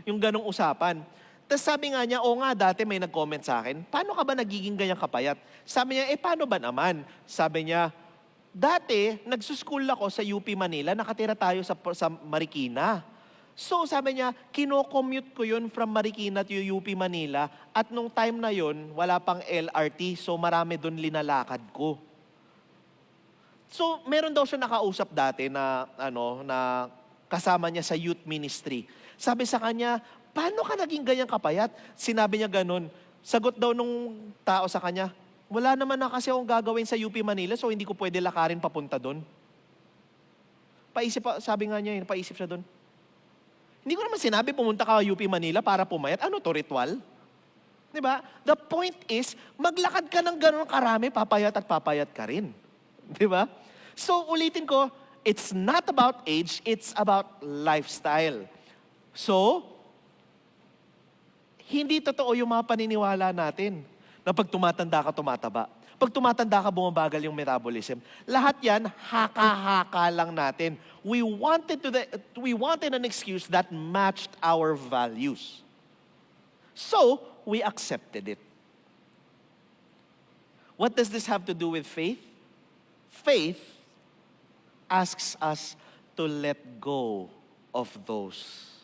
Yung ganong usapan. Tapos sabi nga niya, oo nga, dati may nag-comment sa akin, paano ka ba nagiging ganyang kapayat? Sabi niya, paano ba naman? Sabi niya, dati, nagsuschool ako sa UP Manila, nakatira tayo sa Marikina. So sabi niya, kino-commute ko yun from Marikina to UP Manila, at nung time na yun, wala pang LRT, so marami doon linalakad ko. So meron daw siya nakausap dati na, na kasama niya sa youth ministry. Sabi sa kanya, paano ka naging ganyang kapayat? Sinabi niya ganun. Sagot daw nung tao sa kanya, wala naman na kasi akong gagawin sa UP Manila, so hindi ko pwede lakarin papunta doon. Sabi nga niya, paisip siya doon. Hindi ko naman sinabi pumunta ka UP Manila para pumayat. Ano to, ritual? Diba? The point is, maglakad ka ng gano'ng karami, papayat at papayat ka rin. Diba? So ulitin ko, it's not about age, it's about lifestyle. So, hindi totoo yung mga paniniwala natin na pag tumatanda ka, tumataba. Pag tumatanda ka, bumabagal yung metabolism. Lahat yan, haka-haka lang natin. We wanted an excuse that matched our values. So, we accepted it. What does this have to do with faith? Faith asks us to let go of those.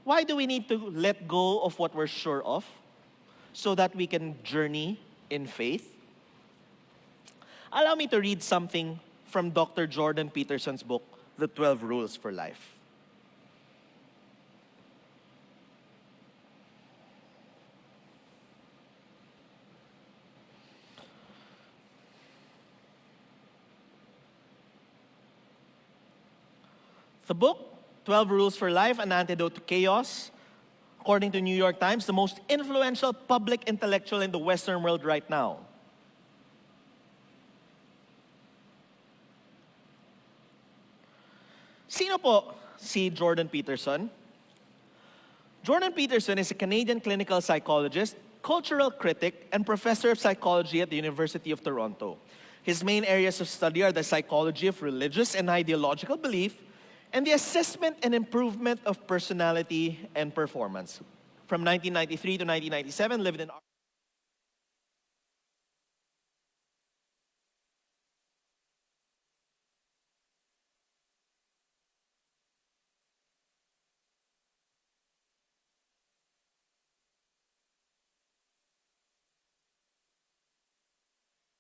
Why do we need to let go of what we're sure of? So that we can journey in faith? Allow me to read something from Dr. Jordan Peterson's book, The 12 Rules for Life. The book, 12 Rules for Life, An Antidote to Chaos, according to New York Times, the most influential public intellectual in the Western world right now. Sino po si Jordan Peterson? Jordan Peterson is a Canadian clinical psychologist, cultural critic, and professor of psychology at the University of Toronto. His main areas of study are the psychology of religious and ideological belief, and the assessment and improvement of personality and performance. From 1993 to 1997, lived in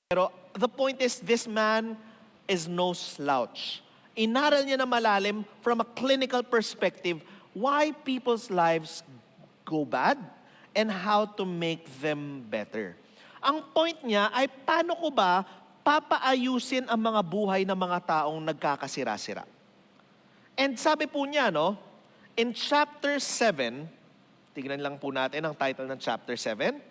Pero the point is, this man is no slouch. Inaral niya na malalim from a clinical perspective why people's lives go bad and how to make them better. Ang point niya ay paano ko ba papaayusin ang mga buhay ng mga taong nagkakasira-sira. And sabi po niya, in chapter 7, tignan lang po natin ang title ng chapter 7.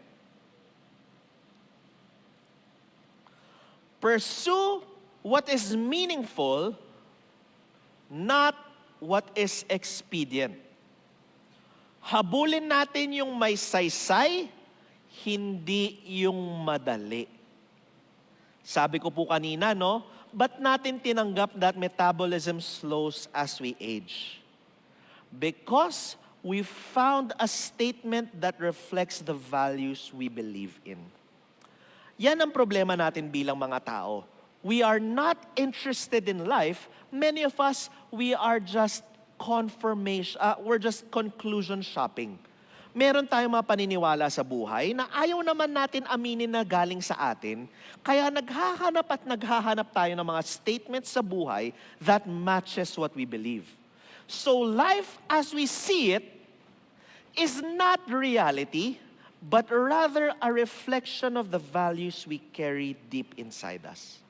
Pursue what is meaningful, not what is expedient. Habulin natin yung may saysay, hindi yung madali. Sabi ko po kanina, no? Ba't natin tinanggap that metabolism slows as we age? Because we found a statement that reflects the values we believe in. Yan ang problema natin bilang mga tao. We are not interested in life. Many of us, we are just we're just conclusion shopping. Meron tayong mga paniniwala sa buhay na ayaw naman natin aminin na galing sa atin, kaya naghahanap tayo ng mga statements sa buhay that matches what we believe. So life as we see it is not reality, but rather a reflection of the values we carry deep inside us.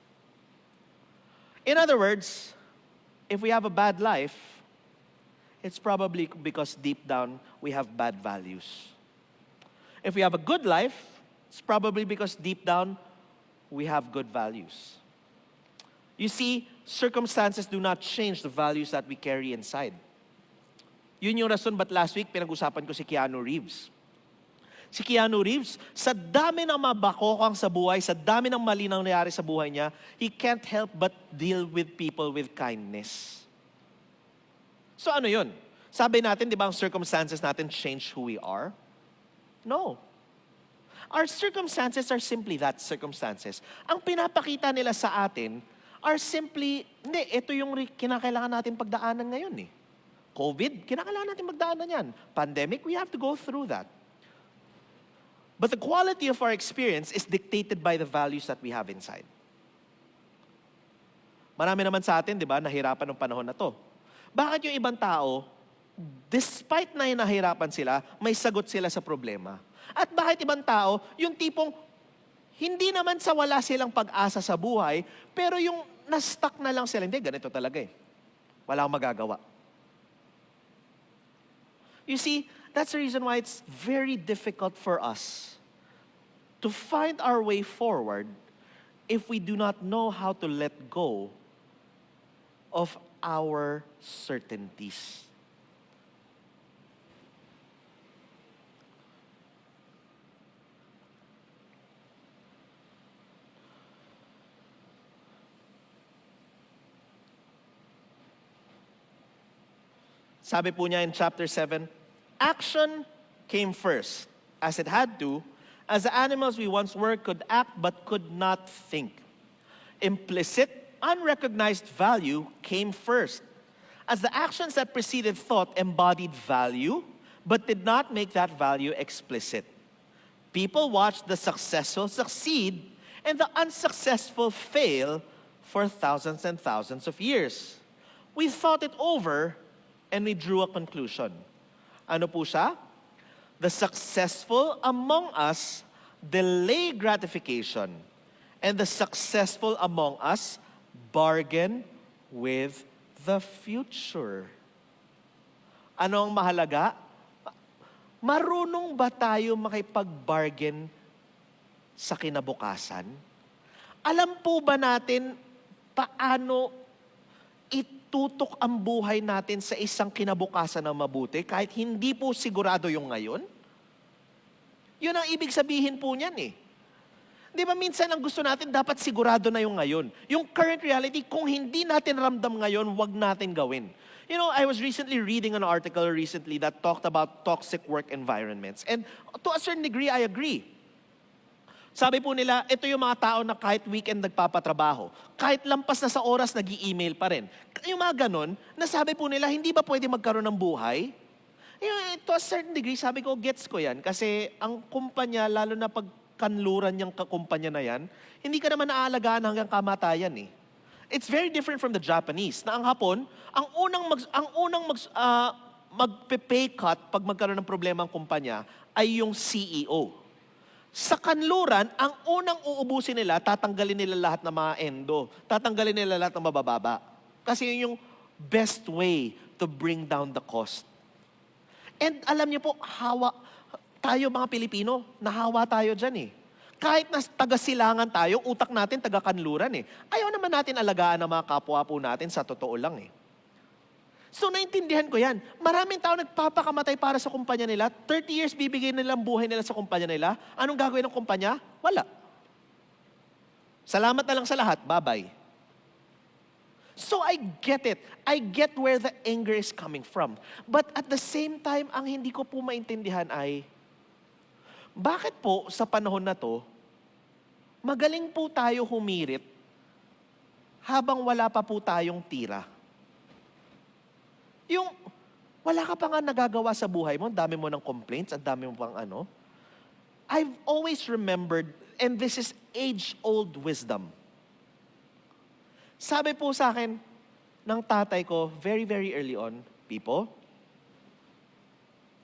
In other words, if we have a bad life, it's probably because deep down we have bad values. If we have a good life, it's probably because deep down we have good values. You see, circumstances do not change the values that we carry inside. Yun yung rason ba't last week pinag-usapan ko si Keanu Reeves. Si Keanu Reeves, sa dami ng mabakokang sa buhay, sa dami ng mali nang nangyari sa buhay niya, he can't help but deal with people with kindness. So ano yun? Sabi natin, di ba, ang circumstances natin change who we are? No. Our circumstances are simply that, circumstances. Ang pinapakita nila sa atin are simply, hindi, ito yung kinakailangan natin pagdaanan ngayon eh. COVID, kinakailangan natin magdaanan yan. Pandemic, we have to go through that. But the quality of our experience is dictated by the values that we have inside. Marami naman sa atin, di ba, nahirapan ng panahon na to. Bakit yung ibang tao, despite na nahirapan sila, may sagot sila sa problema? At bakit ibang tao, yung tipong hindi naman sa wala silang pag-asa sa buhay, pero yung na-stuck na lang sila, hindi, ganito talaga eh. Wala akong magagawa. You see, that's the reason why it's very difficult for us to find our way forward if we do not know how to let go of our certainties. Sabi po niya in chapter 7, action came first, as it had to, as the animals we once were could act but could not think. Implicit, unrecognized value came first, as the actions that preceded thought embodied value, but did not make that value explicit. People watched the successful succeed and the unsuccessful fail for thousands and thousands of years. We thought it over and we drew a conclusion. Ano po siya? The successful among us delay gratification, and the successful among us bargain with the future. Ano ang mahalaga? Marunong ba tayo makipag-bargain sa kinabukasan? Alam po ba natin paano itutok ang buhay natin sa isang kinabukasan na mabuti kahit hindi po sigurado yung ngayon? Yun ang ibig sabihin po niyan eh. Di ba minsan ang gusto natin dapat sigurado na yung ngayon. Yung current reality, kung hindi natin ramdam ngayon, wag natin gawin. You know, I was recently reading an article that talked about toxic work environments. And to a certain degree, I agree. Sabi po nila, ito yung mga tao na kahit weekend nagpapatrabaho, kahit lampas na sa oras, nag-i-email pa rin. Yung mga ganon, nasabi po nila, hindi ba pwede magkaroon ng buhay? To a certain degree, sabi ko, gets ko yan. Kasi ang kumpanya, lalo na pag kanluran niyang kumpanya na yan, hindi ka naman naaalagaan hanggang kamatayan eh. It's very different from the Japanese, na ang Hapon, ang unang magpe-pay cut pag magkaroon ng problema ang kumpanya ay yung CEO. Sa kanluran, ang unang uubusin nila, tatanggalin nila lahat ng mga endo, tatanggalin nila lahat ng mabababa. Kasi yun yung best way to bring down the cost. And alam niyo po, tayo mga Pilipino, nahawa tayo dyan eh. Kahit na taga-silangan tayo, utak natin taga-kanluran eh. Ayaw naman natin alagaan ang mga kapwa po natin sa totoo lang eh. So naintindihan ko yan. Maraming tao nagpapakamatay para sa kumpanya nila. 30 years bibigay nilang buhay nila sa kumpanya nila. Anong gagawin ng kumpanya? Wala. Salamat na lang sa lahat. Bye-bye. So I get it. I get where the anger is coming from. But at the same time, ang hindi ko po maintindihan ay, bakit po sa panahon na to, magaling po tayo humirit habang wala pa po tayong tira? Yung wala ka pa nga nagagawa sa buhay mo, ang dami mo ng complaints, ang dami mo pang ano. I've always remembered, and this is age-old wisdom. Sabi po sa akin ng tatay ko, very, very early on, Pipo,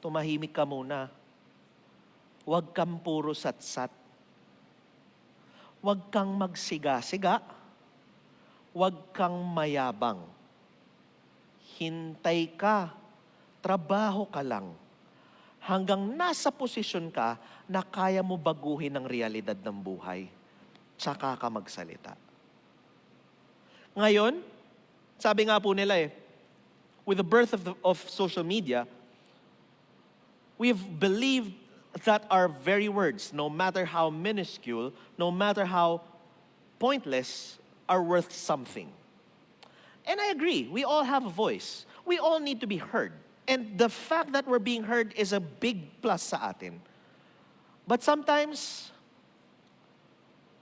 tumahimik ka muna. Huwag kang puro satsat. Huwag kang magsiga-siga. Huwag kang mayabang. Hintay ka. Trabaho ka lang. Hanggang nasa posisyon ka na kaya mo baguhin ang realidad ng buhay. Tsaka ka magsalita. Ngayon, sabi nga po nila with the birth of social media, we've believed that our very words, no matter how minuscule, no matter how pointless, are worth something. And I agree, we all have a voice. We all need to be heard. And the fact that we're being heard is a big plus sa atin. But sometimes,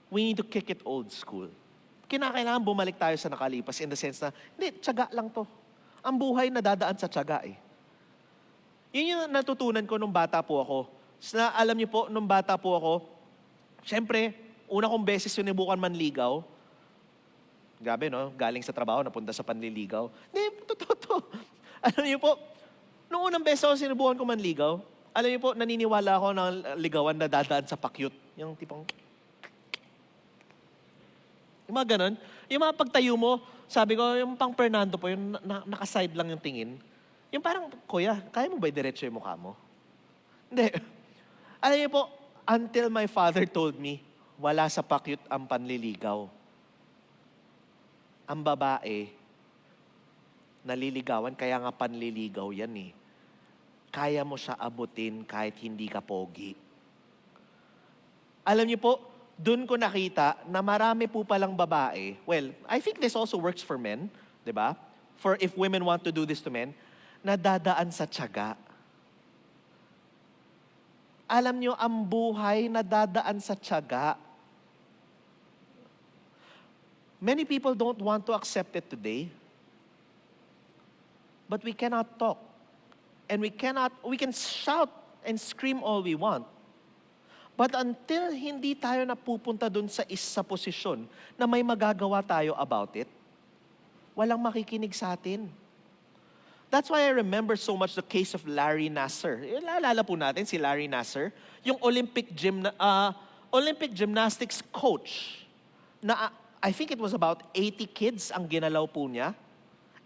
we need to kick it old school. Kinakailangan bumalik tayo sa nakalipas in the sense na, hindi, tiyaga lang to. Ang buhay nadadaan sa tiyaga Yun yung natutunan ko nung bata po ako. Na, alam niyo po, nung bata po ako, syempre, una kong beses sinubukan manligaw. Grabe, no? Galing sa trabaho, napunta sa panliligaw. Hindi, totoo. Alam niyo po, nung unang beses ako sinubukan ko manligaw, alam niyo po, naniniwala ako ng ligawan na dadaan sa pakyut. Yung tipong... Yung mga ganun. Yung mga pagtayo mo, sabi ko, yung pang Fernando po, yung nakaside lang yung tingin. Yung parang, kuya, kaya mo ba i-diretso yung mukha mo? Hindi. Alam niyo po, until my father told me, wala sa pakyut ang panliligaw. Ang babae, naliligawan, kaya nga panliligaw yan Kaya mo siya abutin kahit hindi ka pogi. Alam niyo po, doon ko nakita na marami po palang babae, well, I think this also works for men, di ba? For if women want to do this to men, nadadaan sa tiyaga. Alam niyo, ang buhay nadadaan sa tiyaga. Many people don't want to accept it today. But we cannot talk. And we can shout and scream all we want. But until hindi tayo napupunta dun sa isa posisyon na may magagawa tayo about it, walang makikinig sa atin. That's why I remember so much the case of Larry Nassar. Naalala po natin si Larry Nassar, yung Olympic gymnastics coach na I think it was about 80 kids ang ginalaw po niya.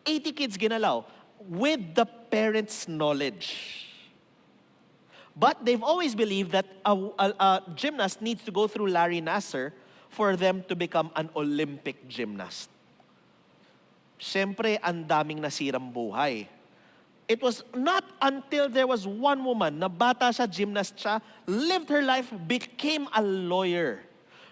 80 kids ginalaw with the parents' knowledge. But they've always believed that a gymnast needs to go through Larry Nassar for them to become an Olympic gymnast. Siyempre, ang daming nasirang buhay. It was not until there was one woman na bata siya, gymnast siya, lived her life, became a lawyer.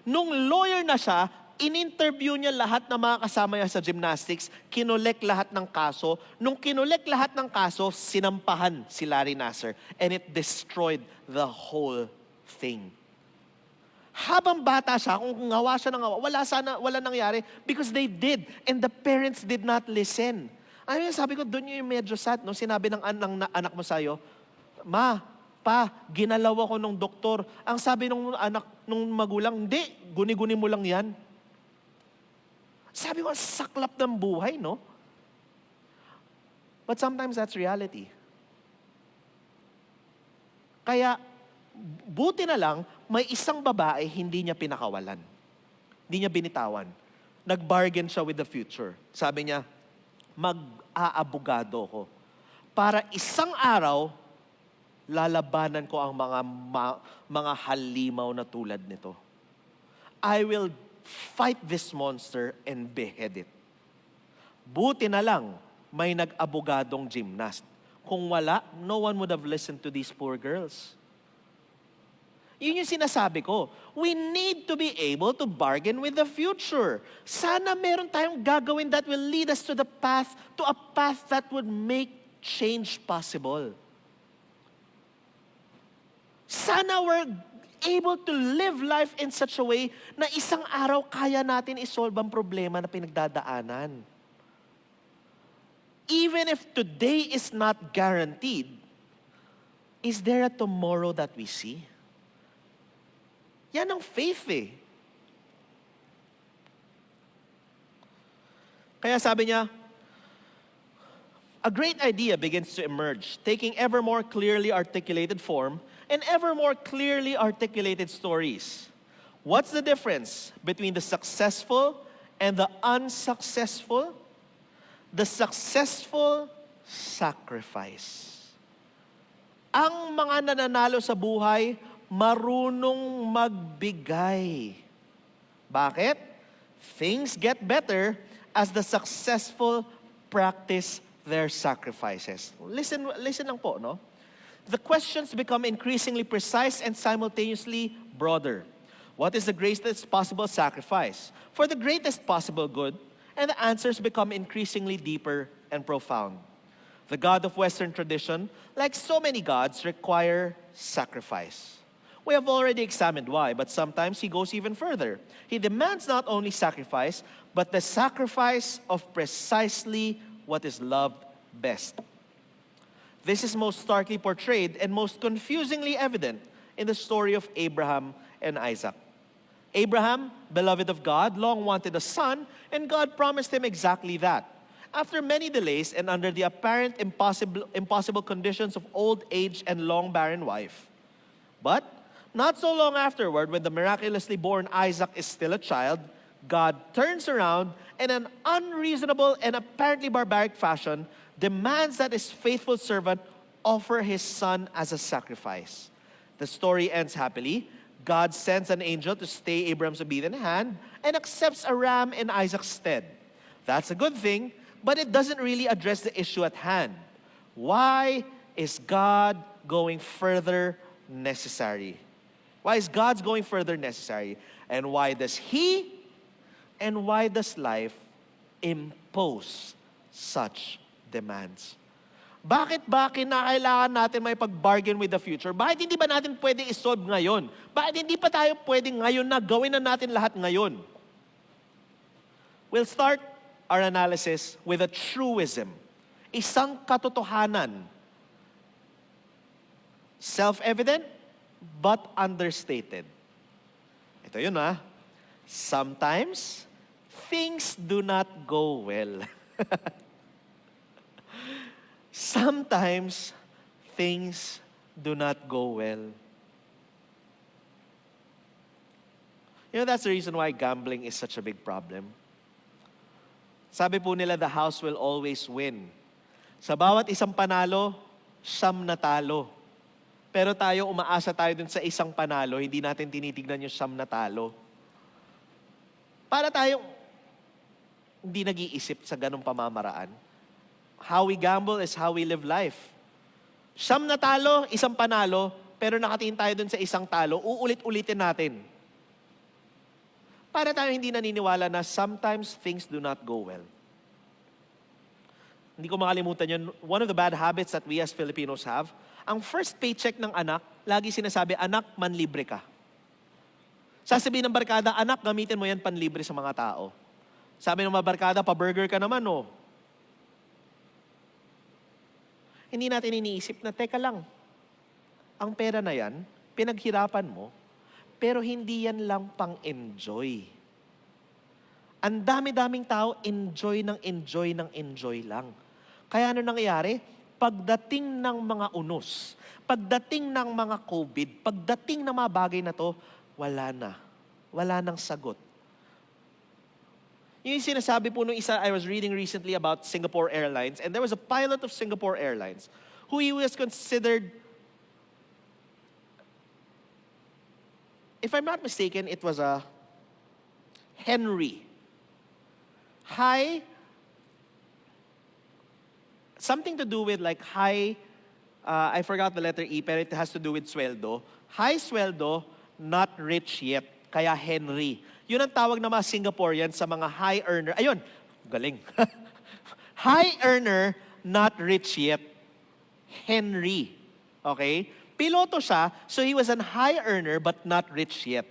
Nung lawyer na siya, in-interview niya lahat ng mga kasama niya sa gymnastics, kinolek lahat ng kaso. Nung kinolek lahat ng kaso, sinampahan si Larry Nassar. And it destroyed the whole thing. Habang bata siya, kung ngawa siya ng ngawa, wala nangyari because they did. And the parents did not listen. Ayun, sabi ko, doon yung medyo sad. No? Sinabi ng anak mo sa'yo, Ma, Pa, ginalaw ako ng doktor. Ang sabi ng anak, nung magulang, hindi, guni-guni mo lang yan. Sabi ko, saklap ng buhay, no? But sometimes that's reality. Kaya, buti na lang, may isang babae, hindi niya pinakawalan. Hindi niya binitawan. Nag-bargain siya with the future. Sabi niya, mag-aabogado ko. Para isang araw, lalabanan ko ang mga halimaw na tulad nito. I will fight this monster and behead it. Buti na lang, may nag-abogadong gymnast. Kung wala, no one would have listened to these poor girls. Yun yung sinasabi ko. We need to be able to bargain with the future. Sana meron tayong gagawin that will lead us to a path that would make change possible. Sana we're able to live life in such a way na isang araw kaya natin isolve ang problema na pinagdadaanan. Even if today is not guaranteed, is there a tomorrow that we see? Yan ang faith eh. Kaya sabi niya, a great idea begins to emerge, taking ever more clearly articulated form and ever more clearly articulated stories. What's the difference between the successful and the unsuccessful? The successful sacrifice. Ang mga nananalo sa buhay, marunong magbigay. Bakit? Things get better as the successful practice their sacrifices. Listen lang po, no? The questions become increasingly precise and simultaneously broader. What is the greatest possible sacrifice for the greatest possible good? And the answers become increasingly deeper and profound. The God of Western tradition, like so many gods, require sacrifice. We have already examined why, but sometimes he goes even further. He demands not only sacrifice, but the sacrifice of precisely what is loved best. This is most starkly portrayed and most confusingly evident in the story of Abraham and Isaac. Abraham, beloved of God, long wanted a son, and God promised him exactly that. After many delays and under the apparent impossible conditions of old age and long barren wife. But not so long afterward, when the miraculously born Isaac is still a child, God turns around and in an unreasonable and apparently barbaric fashion demands that his faithful servant offer his son as a sacrifice. The story ends happily. God sends an angel to stay Abraham's obedient hand and accepts a ram in Isaac's stead. That's a good thing, but it doesn't really address the issue at hand. Why is God going further necessary? Why is God's going further necessary? And why does He and why does life impose such demands? Bakit ba kinakailangan natin may pag-bargain with the future? Bakit hindi ba natin pwede isolve ngayon? Bakit hindi pa tayo pwede ngayon na gawin na natin lahat ngayon? We'll start our analysis with a truism. Isang katotohanan. Self-evident, but understated. Ito yun ha. Sometimes, things do not go well. Sometimes, things do not go well. You know, that's the reason why gambling is such a big problem. Sabi po nila, the house will always win. Sa bawat isang panalo, siyam na talo. Pero tayo, umaasa tayo dun sa isang panalo, hindi natin tinitignan yung siyam na talo. Para tayo, hindi nag-iisip sa ganong pamamaraan. How we gamble is how we live life. Siyam na talo, isang panalo, pero nakatingin tayo dun sa isang talo, uulit-ulitin natin. Para tayo hindi naniniwala na sometimes things do not go well. Hindi ko makalimutan yun. One of the bad habits that we as Filipinos have, ang first paycheck ng anak, lagi sinasabi, anak, manlibre ka. Sasabihin ng barkada, anak, gamitin mo yan panlibre sa mga tao. Sabi ng mga barkada, pa-burger ka naman, oh. Hindi natin iniisip na, teka lang, ang pera na yan, pinaghirapan mo, pero hindi yan lang pang-enjoy. Ang dami-daming tao, enjoy ng enjoy lang. Kaya ano nangyayari? Pagdating ng mga unos, pagdating ng mga COVID, pagdating ng mga bagay na to, wala na. Wala nang sagot. Yung sinasabi po nung isa, I was reading recently about Singapore Airlines, and there was a pilot of Singapore Airlines who he was considered, if I'm not mistaken, it was a Henry. High something to do with like high, I forgot the letter E, pero it has to do with sweldo. High sweldo, not rich yet. Kaya Henry. Yun ang tawag ng mga Singaporeans sa mga high earner. Ayun, galing. High earner, not rich yet. Henry. Okay? Piloto siya, so he was an high earner but not rich yet.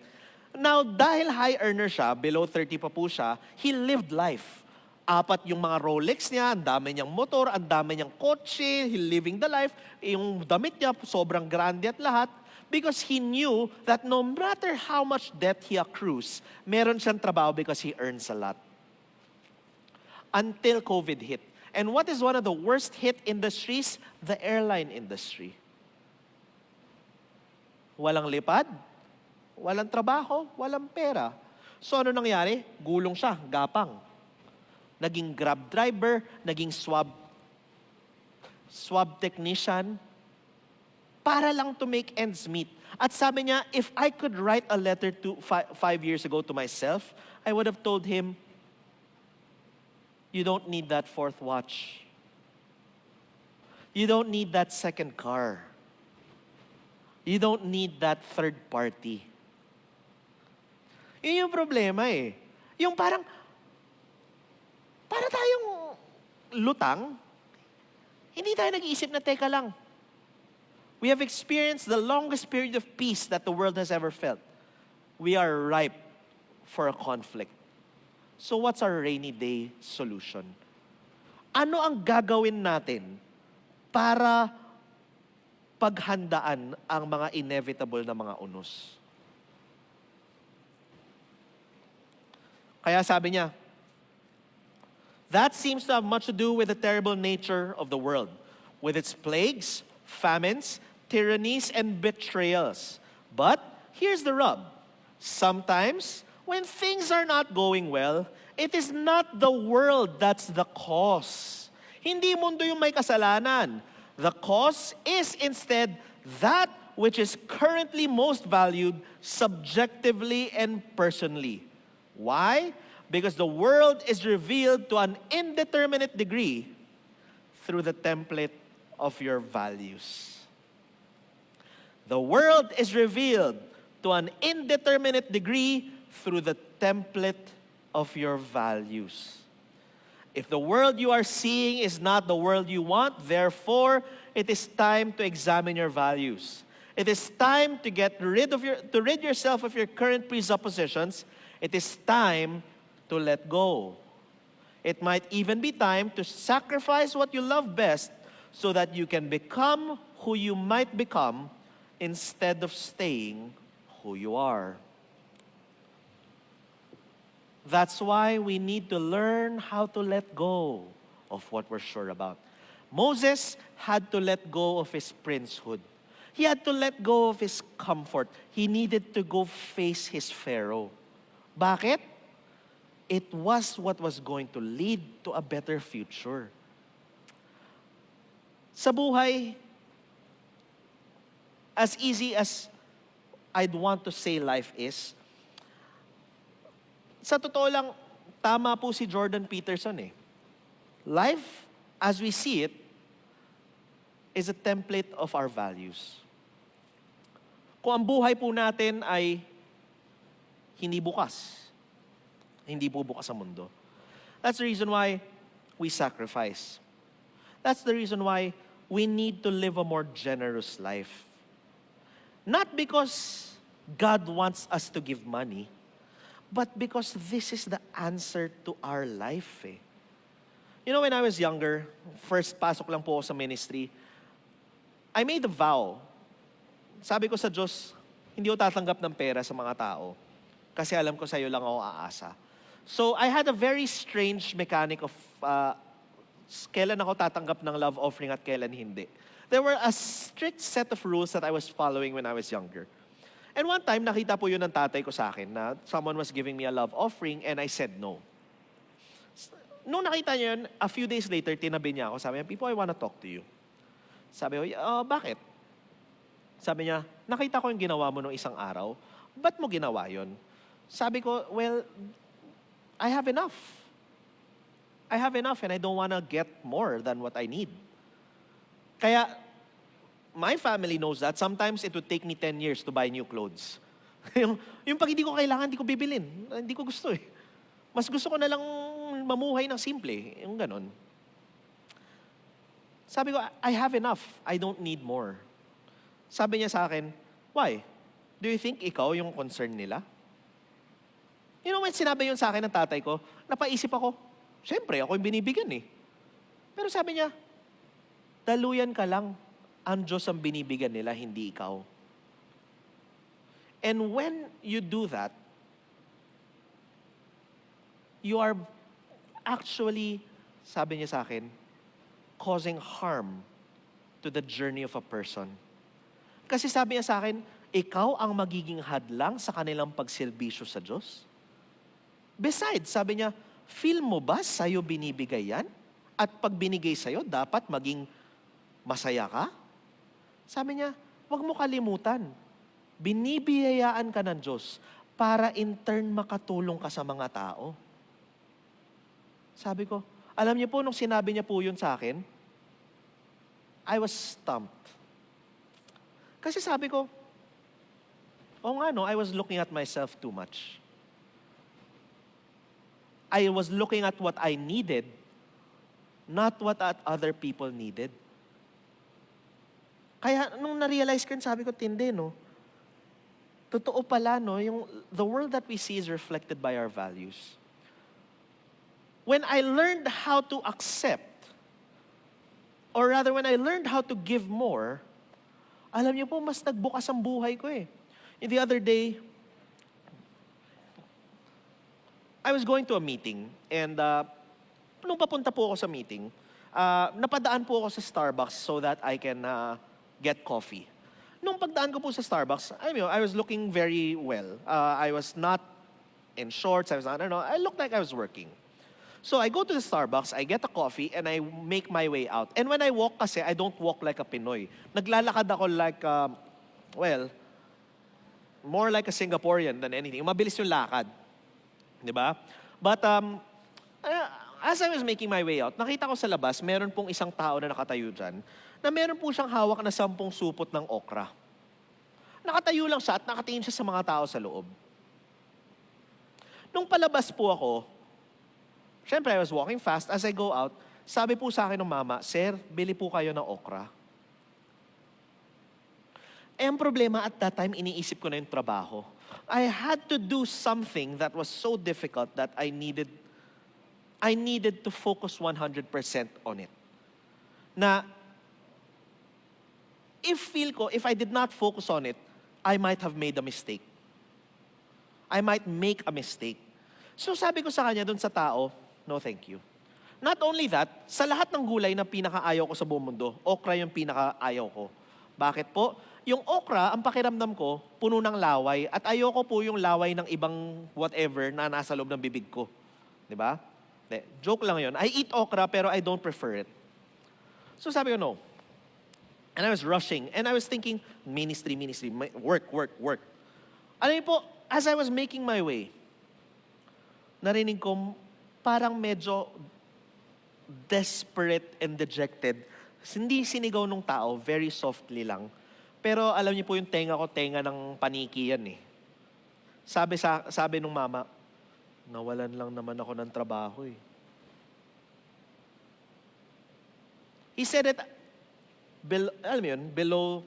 Now, dahil high earner siya, below 30 pa po siya, he lived life. 4 yung mga Rolex niya, ang dami niyang motor, ang dami niyang kotse, he living the life. Yung damit niya, sobrang grande at lahat. Because he knew that no matter how much debt he accrues, meron siyang trabaho because he earns a lot. Until COVID hit. And what is one of the worst hit industries? The airline industry. Walang lipad, walang trabaho, walang pera. So ano nangyari? Gulong siya, gapang. Naging grab driver, naging swab technician, para lang to make ends meet. At sabi niya, if I could write a letter to 5 years ago to myself, I would have told him, you don't need that 4th watch. You don't need that 2nd car. You don't need that 3rd party. Yun yung problema eh. Yung para tayong lutang, hindi tayo nag-iisip na teka lang. We have experienced the longest period of peace that the world has ever felt. We are ripe for a conflict. So what's our rainy day solution? Ano ang gagawin natin para paghandaan ang mga inevitable na mga unos? Kaya sabi niya, that seems to have much to do with the terrible nature of the world, with its plagues, famines, tyrannies, and betrayals. But here's the rub. Sometimes, when things are not going well, it is not the world that's the cause. Hindi mundo yung may kasalanan. The cause is instead that which is currently most valued subjectively and personally. Why? Because the world is revealed to an indeterminate degree through the template of your values. The world is revealed to an indeterminate degree through the template of your values. If the world you are seeing is not the world you want, therefore, it is time to examine your values. It is time to rid yourself of your current presuppositions. It is time to let go. It might even be time to sacrifice what you love best so that you can become who you might become instead of staying who you are. That's why we need to learn how to let go of what we're sure about. Moses had to let go of his princehood. He had to let go of his comfort. He needed to go face his Pharaoh. Bakit? It was what was going to lead to a better future. Sa buhay, as easy as I'd want to say life is, sa totoo lang, tama po si Jordan Peterson eh. Life, as we see it, is a template of our values. Kung ang buhay po natin ay hindi bukas, hindi po bukas ang mundo. That's the reason why we sacrifice. That's the reason why we need to live a more generous life. Not because God wants us to give money, but because this is the answer to our life eh. You know, when I was younger, first pasok lang po ako sa ministry, I made a vow. Sabi ko sa Diyos, hindi ko tatanggap ng pera sa mga tao kasi alam ko sa iyo lang ako aasa. So I had a very strange mechanic of kailan ako tatanggap ng love offering at kailan hindi. There were a strict set of rules that I was following when I was younger. And one time, nakita po yun ng tatay ko sa akin na someone was giving me a love offering and I said no. Nung nakita niya yun, a few days later, tinabi niya ako. Sabi niya, Pipo, I wanna talk to you. Sabi ko, bakit? Sabi niya, nakita ko yung ginawa mo nung isang araw. Ba't mo ginawa yun? Sabi ko, well, I have enough. I have enough and I don't want to get more than what I need. Kaya, my family knows that sometimes it would take me 10 years to buy new clothes. yung pag hindi ko kailangan, hindi ko bibilin. Hindi ko gusto eh. Mas gusto ko na lang mamuhay ng simple. Yung ganon. Sabi ko, I have enough. I don't need more. Sabi niya sa akin, why? Do you think ikaw yung concern nila? You know, when sinabi yun sa akin ng tatay ko, napaisip ako, syempre, ako yung binibigyan eh. Pero sabi niya, daluyan ka lang. Ang Diyos ang binibigyan nila, hindi ikaw. And when you do that, you are actually, sabi niya sa akin, causing harm to the journey of a person. Kasi sabi niya sa akin, ikaw ang magiging hadlang sa kanilang pagserbisyo sa Diyos. Besides, sabi niya, feel mo ba sa'yo binibigay yan? At pag binigay sa'yo, dapat maging masaya ka? Sabi niya, huwag mo kalimutan. Binibiyayaan ka ng Diyos para in turn makatulong ka sa mga tao. Sabi ko, alam niyo po, nung sinabi niya po yun sa akin, I was stumped. Kasi sabi ko, I was looking at myself too much. I was looking at what I needed, not what other people needed. Kaya nung na-realize ko yun, sabi ko, tindi, no? Totoo pala, no? The world that we see is reflected by our values. When I learned how to accept, or rather, when I learned how to give more, alam niyo po, mas nagbukas ang buhay ko eh. The other day, I was going to a meeting, and nung papunta po ako sa meeting, napadaan po ako sa Starbucks so that I can get coffee. Nung pagdaan ko po sa Starbucks, I was looking very well. I was not in shorts, I looked like I was working. So I go to the Starbucks, I get a coffee, and I make my way out. And when I walk kasi, I don't walk like a Pinoy. Naglalakad ako like, more like a Singaporean than anything. Mabilis yung lakad. Diba? But as I was making my way out, nakita ko sa labas, meron pong isang tao na nakatayo dyan, na meron po siyang hawak na 10 supot ng okra. Nakatayo lang siya at nakatingin siya sa mga tao sa loob. Nung palabas po ako, syempre I was walking fast. As I go out, sabi po sa akin ng mama, Sir, bili po kayo ng okra. Eh, ang problema at that time, iniisip ko na yung trabaho. I had to do something that was so difficult that I needed to focus 100% on it. Na, if I did not focus on it, I might have made a mistake. I might make a mistake. So sabi ko sa kanya dun sa tao, no thank you. Not only that, sa lahat ng gulay na pinakaayaw ko sa buong mundo, okra yung pinakaayaw ko. Bakit po? Yung okra, ang pakiramdam ko, puno ng laway. At ayoko po yung laway ng ibang whatever na nasa loob ng bibig ko. Diba? Joke lang yun. I eat okra pero I don't prefer it. So sabi ko, no. And I was rushing. And I was thinking, ministry, work. Alam niyo po, as I was making my way, narinig ko parang medyo desperate and dejected. Hindi sinigaw nung tao, very softly lang. Pero alam niyo po yung tenga ko, tenga ng paniki yan eh. Sabi nung mama, nawalan lang naman ako ng trabaho eh. He said it, below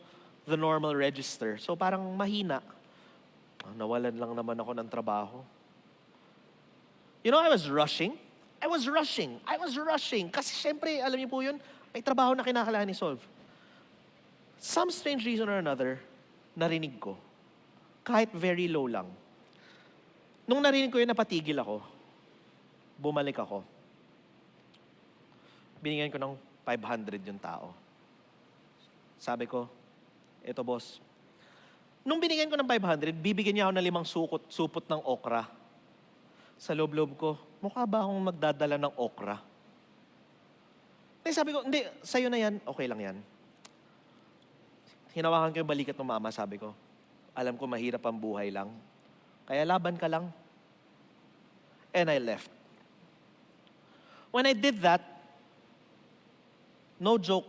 the normal register. So parang mahina. Nawalan lang naman ako ng trabaho. You know, I was rushing. Kasi syempre, alam niyo po yun, may trabaho na kinakailangan i-solve. Some strange reason or another, narinig ko. Kahit very low lang. Nung narinig ko yun, napatigil ako. Bumalik ako. Binigyan ko ng 500 yung tao. Sabi ko, eto boss. Nung binigyan ko ng 500, bibigyan niya ako ng 5 supot ng okra. Sa loob-loob ko, mukha ba akong magdadala ng okra? Eh, sabi ko, hindi, sa'yo na yan, okay lang yan. Hinawakan ko yung balikat ng mama, sabi ko, alam ko mahirap ang buhay lang. Kaya laban ka lang. And I left. When I did that, no joke,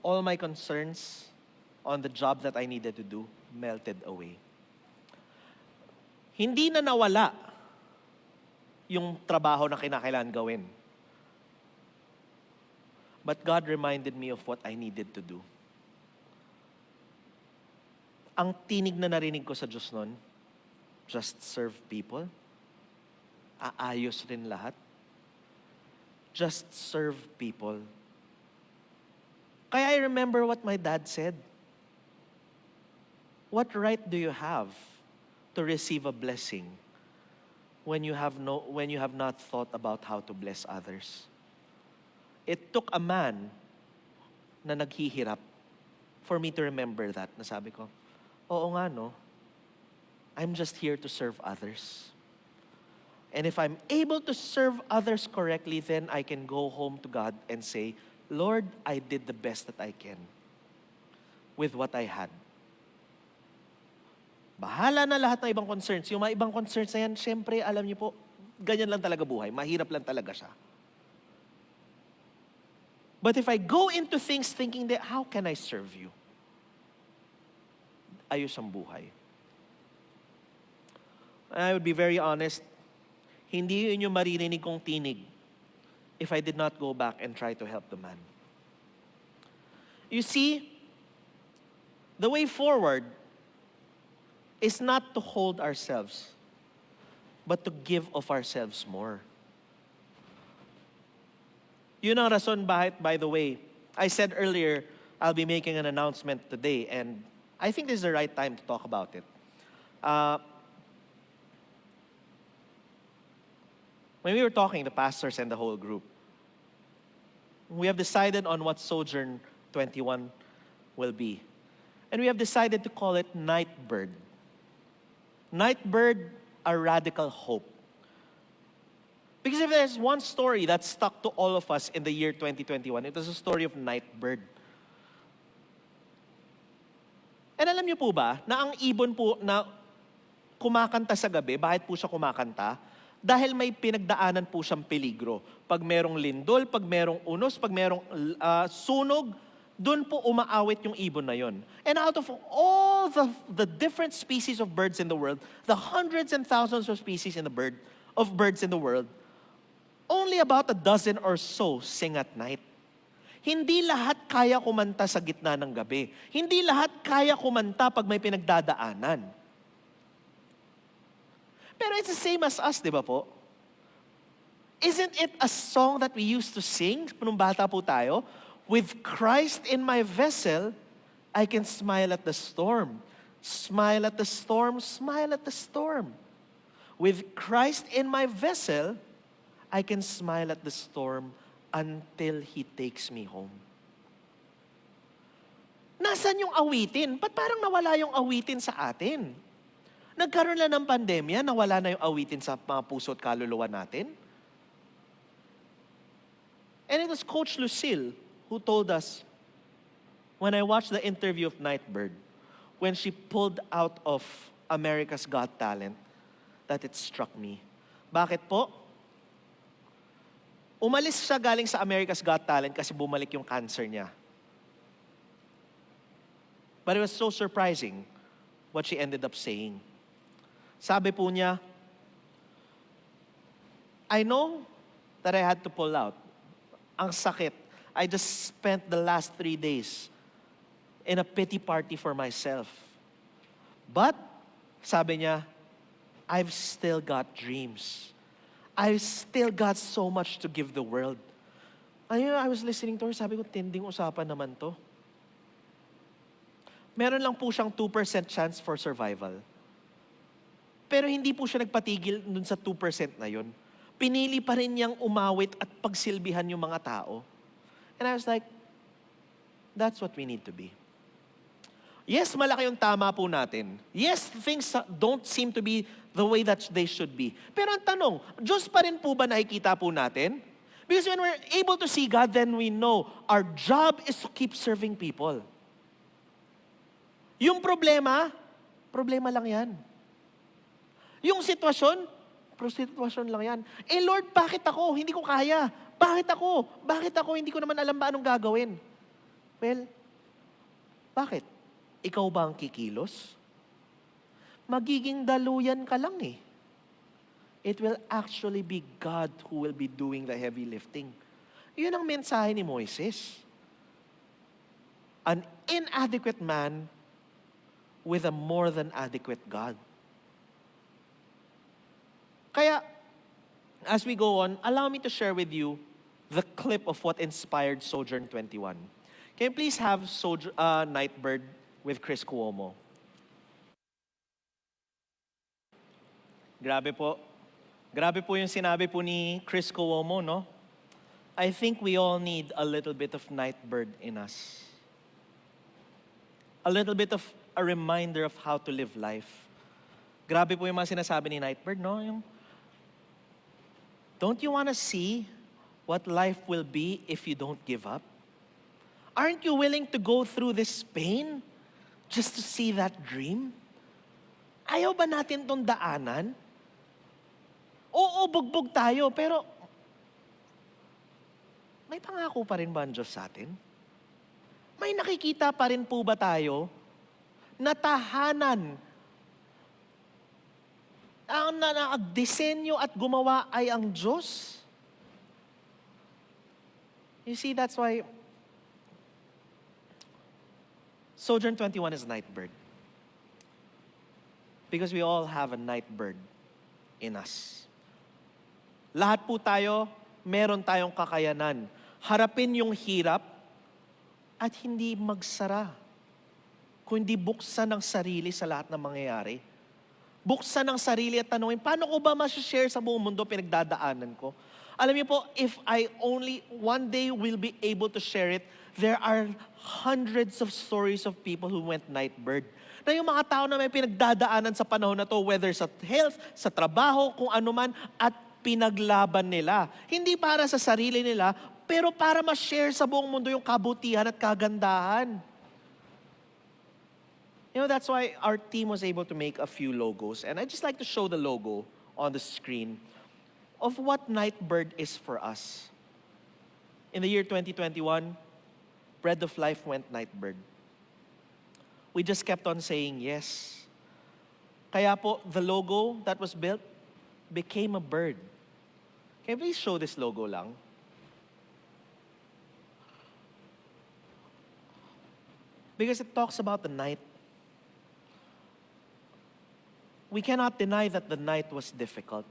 all my concerns on the job that I needed to do melted away. Hindi na nawala yung trabaho na kinakailangan gawin. But God reminded me of what I needed to do. Ang tinig na narinig ko sa Diyos nun, just serve people. Aayos rin lahat. Just serve people. Kaya I remember what my dad said. What right do you have to receive a blessing when you have not thought about how to bless others? It took a man na naghihirap for me to remember that. Nasabi ko, oo nga no, I'm just here to serve others. And if I'm able to serve others correctly, then I can go home to God and say, Lord, I did the best that I can with what I had. Bahala na lahat ng ibang concerns. Yung mga ibang concerns na yan, syempre, alam niyo po, ganyan lang talaga buhay. Mahirap lang talaga siya. But if I go into things thinking that, how can I serve you? Ayos ang buhay. I would be very honest, hindi yun yung maririnig kong tinig if I did not go back and try to help the man. You see, the way forward is not to hold ourselves, but to give of ourselves more. Yun ang rason bakit, by the way, I said earlier, I'll be making an announcement today, and I think this is the right time to talk about it. When we were talking, the pastors and the whole group, we have decided on what Sojourn 21 will be. And we have decided to call it Nightbird. Nightbird, a radical hope. Because if there's one story that stuck to all of us in the year 2021, it was a story of Nightbird. And alam niyo po ba, na ang ibon po na kumakanta sa gabi, bakit po siya kumakanta? Dahil may pinagdaanan po siyang peligro. Pag merong lindol, pag merong unos, pag merong sunog, doon po umaawit yung ibon na yon. And out of all the different species of birds in the world, the hundreds and thousands of species of birds in the world, only about a dozen or so sing at night. Hindi lahat kaya kumanta sa gitna ng gabi. Hindi lahat kaya kumanta pag may pinagdadaanan. Pero it's the same as us, di ba po? Isn't it a song that we used to sing nung bata po tayo? With Christ in my vessel, I can smile at the storm. Smile at the storm, smile at the storm. With Christ in my vessel, I can smile at the storm until He takes me home. Nasaan yung awitin? Ba't parang nawala yung awitin sa atin? Nagkaroon lang ng pandemya, nawala na yung awitin sa mga puso at kaluluwa natin. And it was Coach Lucille who told us, when I watched the interview of Nightbird, when she pulled out of America's Got Talent, that it struck me. Bakit po? Umalis siya galing sa America's Got Talent kasi bumalik yung cancer niya. But it was so surprising what she ended up saying. Sabi po niya, I know that I had to pull out. Ang sakit. I just spent the last 3 days in a pity party for myself. But, sabi niya, I've still got dreams. I've still got so much to give the world. Ayun, I was listening to her, sabi ko, tinding usapan naman to. Meron lang po siyang 2% chance for survival. Pero hindi po siya nagpatigil dun sa 2% na yun. Pinili pa rin niyang umawit at pagsilbihan yung mga tao. And I was like, that's what we need to be. Yes, malaki yung tama po natin. Yes, things don't seem to be the way that they should be. Pero ang tanong, Diyos pa rin po ba nakikita po natin? Because when we're able to see God, then we know our job is to keep serving people. Yung problema lang yan. Yung sitwasyon, prostitution lang yan. Eh Lord, bakit ako? Hindi ko kaya. Bakit ako? Bakit ako? Hindi ko naman alam ba anong gagawin. Well, bakit? Ikaw ba ang kikilos? Magiging daluyan ka lang eh. It will actually be God who will be doing the heavy lifting. Yun ang mensahe ni Moises. An inadequate man with a more than adequate God. Kaya, as we go on, allow me to share with you the clip of what inspired Sojourn 21. Can you please have Nightbird with Chris Cuomo? Grabe po. Grabe po yung sinabi po ni Chris Cuomo, no? I think we all need a little bit of Nightbird in us. A little bit of a reminder of how to live life. Grabe po yung mga sinasabi ni Nightbird, no? Yung, don't you want to see what life will be if you don't give up? Aren't you willing to go through this pain just to see that dream? Ayaw ba natin tong daanan? Oo, bugbog tayo, pero may pangako pa rin ba ang Diyos sa atin? May nakikita pa rin po ba tayo na tahanan ang nakadesenyo at gumawa ay ang Diyos? You see, that's why Sojourn 21 is Nightbird. Because we all have a Nightbird in us. Lahat po tayo, meron tayong kakayanan. Harapin yung hirap at hindi magsara. Kundi buksan ang sarili sa lahat ng mangyayari. Buksan ang sarili at tanungin, paano ko ba ma-share sa buong mundo pinagdadaanan ko? Alam niyo po, if I only one day will be able to share it, there are hundreds of stories of people who went Nightbird. Na yung mga tao na may pinagdadaanan sa panahon na to, whether sa health, sa trabaho, kung ano man, at pinaglaban nila. Hindi para sa sarili nila, pero para ma-share sa buong mundo yung kabutihan at kagandahan. You know, that's why our team was able to make a few logos. And I'd just like to show the logo on the screen of what Nightbird is for us. In the year 2021, Bread of Life went Nightbird. We just kept on saying yes. Kaya po, the logo that was built became a bird. Can you please show this logo lang? Because it talks about the night. We cannot deny that the night was difficult.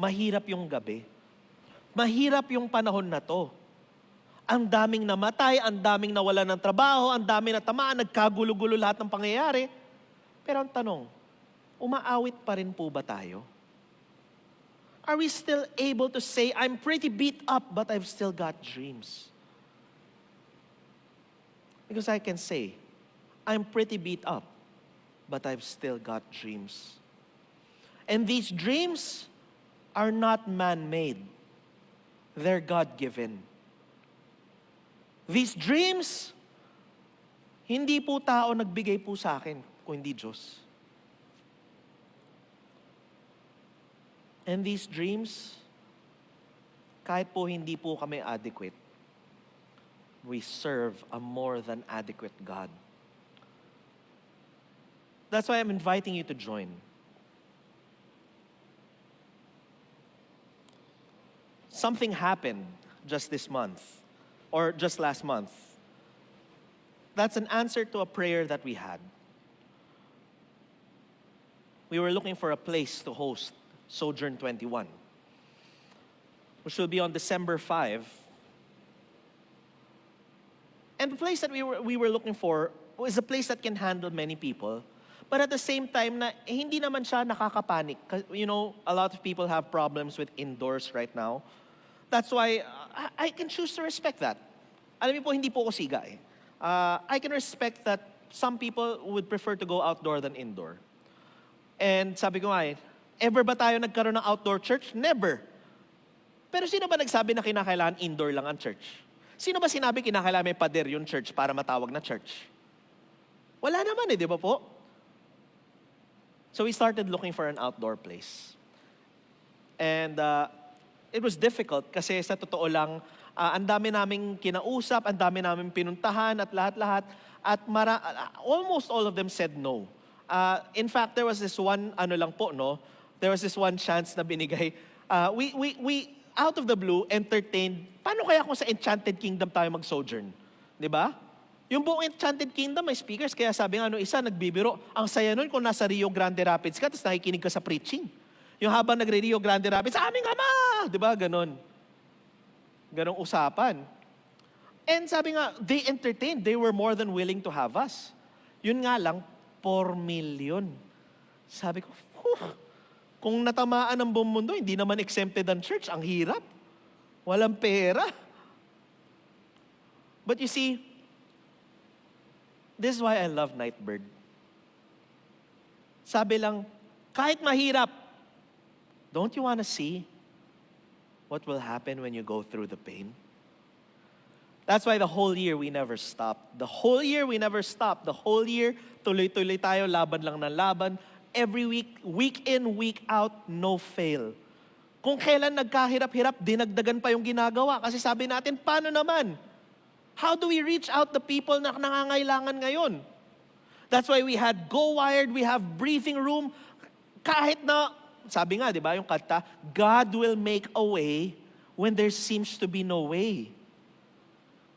Mahirap yung gabi. Mahirap yung panahon na to. Ang daming namatay, ang daming nawalan ng trabaho, ang daming natamaan, nagkagulo-gulo lahat ng pangyayari. Pero ang tanong, umaawit pa rin po ba tayo? Are we still able to say, I'm pretty beat up, but I've still got dreams? Because I can say, I'm pretty beat up, but I've still got dreams. And these dreams are not man-made. They're God-given. These dreams, hindi po tao nagbigay po sa akin, kung hindi Diyos. And these dreams, kahit po hindi po kami adequate, we serve a more than adequate God. That's why I'm inviting you to join. Something happened just this month, or just last month. That's an answer to a prayer that we had. We were looking for a place to host Sojourn 21, which will be on December 5. And the place that we were looking for was a place that can handle many people, but at the same time, hindi naman siya nakakapanik. You know, a lot of people have problems with indoors right now. That's why I can choose to respect that. Alam niyo po, hindi po ako siga eh. I can respect that some people would prefer to go outdoor than indoor. And sabi ko nga eh, ever ba tayo nagkaroon ng outdoor church? Never. Pero sino ba nagsabi na kinakailangan indoor lang ang church? Sino ba sinabi kinakailangan may pader yung church para matawag na church? Wala naman eh, di ba po? So we started looking for an outdoor place. And it was difficult kasi sa totoo lang, ang dami naming kinausap, ang dami naming pinuntahan at lahat-lahat. At almost all of them said no. In fact, there was this one, there was this one chance na binigay. We out of the blue, entertained, paano kaya kung sa Enchanted Kingdom tayo mag-sojourn? Di ba? Yung buong Enchanted Kingdom may speakers, kaya sabi nga isa, nagbibiro, ang saya nun kung nasa Rio Grande Rapids ka, tapos nakikinig ka sa preaching. Yung habang nagre-Rio Grande Rapids, aming ama! Di ba? Ganon. Ganong usapan. And sabi nga, they entertained. They were more than willing to have us. Yun nga lang, 4 million. Sabi ko, kung natamaan ng buong mundo, hindi naman exempted ang church. Ang hirap. Walang pera. But you see, this is why I love Nightbird. Sabi lang, kahit mahirap, don't you want to see what will happen when you go through the pain? That's why the whole year we never stop. The whole year we never stop. The whole year, tuloy-tuloy tayo, laban lang ng laban. Every week, week in, week out, no fail. Kung kailan nagkahirap-hirap, dinagdagan pa yung ginagawa. Kasi sabi natin, paano naman? How do we reach out the people na nangangailangan ngayon? That's why we had Go Wired, we have Breathing Room. Kahit na, sabi nga, di ba, yung kanta, God will make a way when there seems to be no way.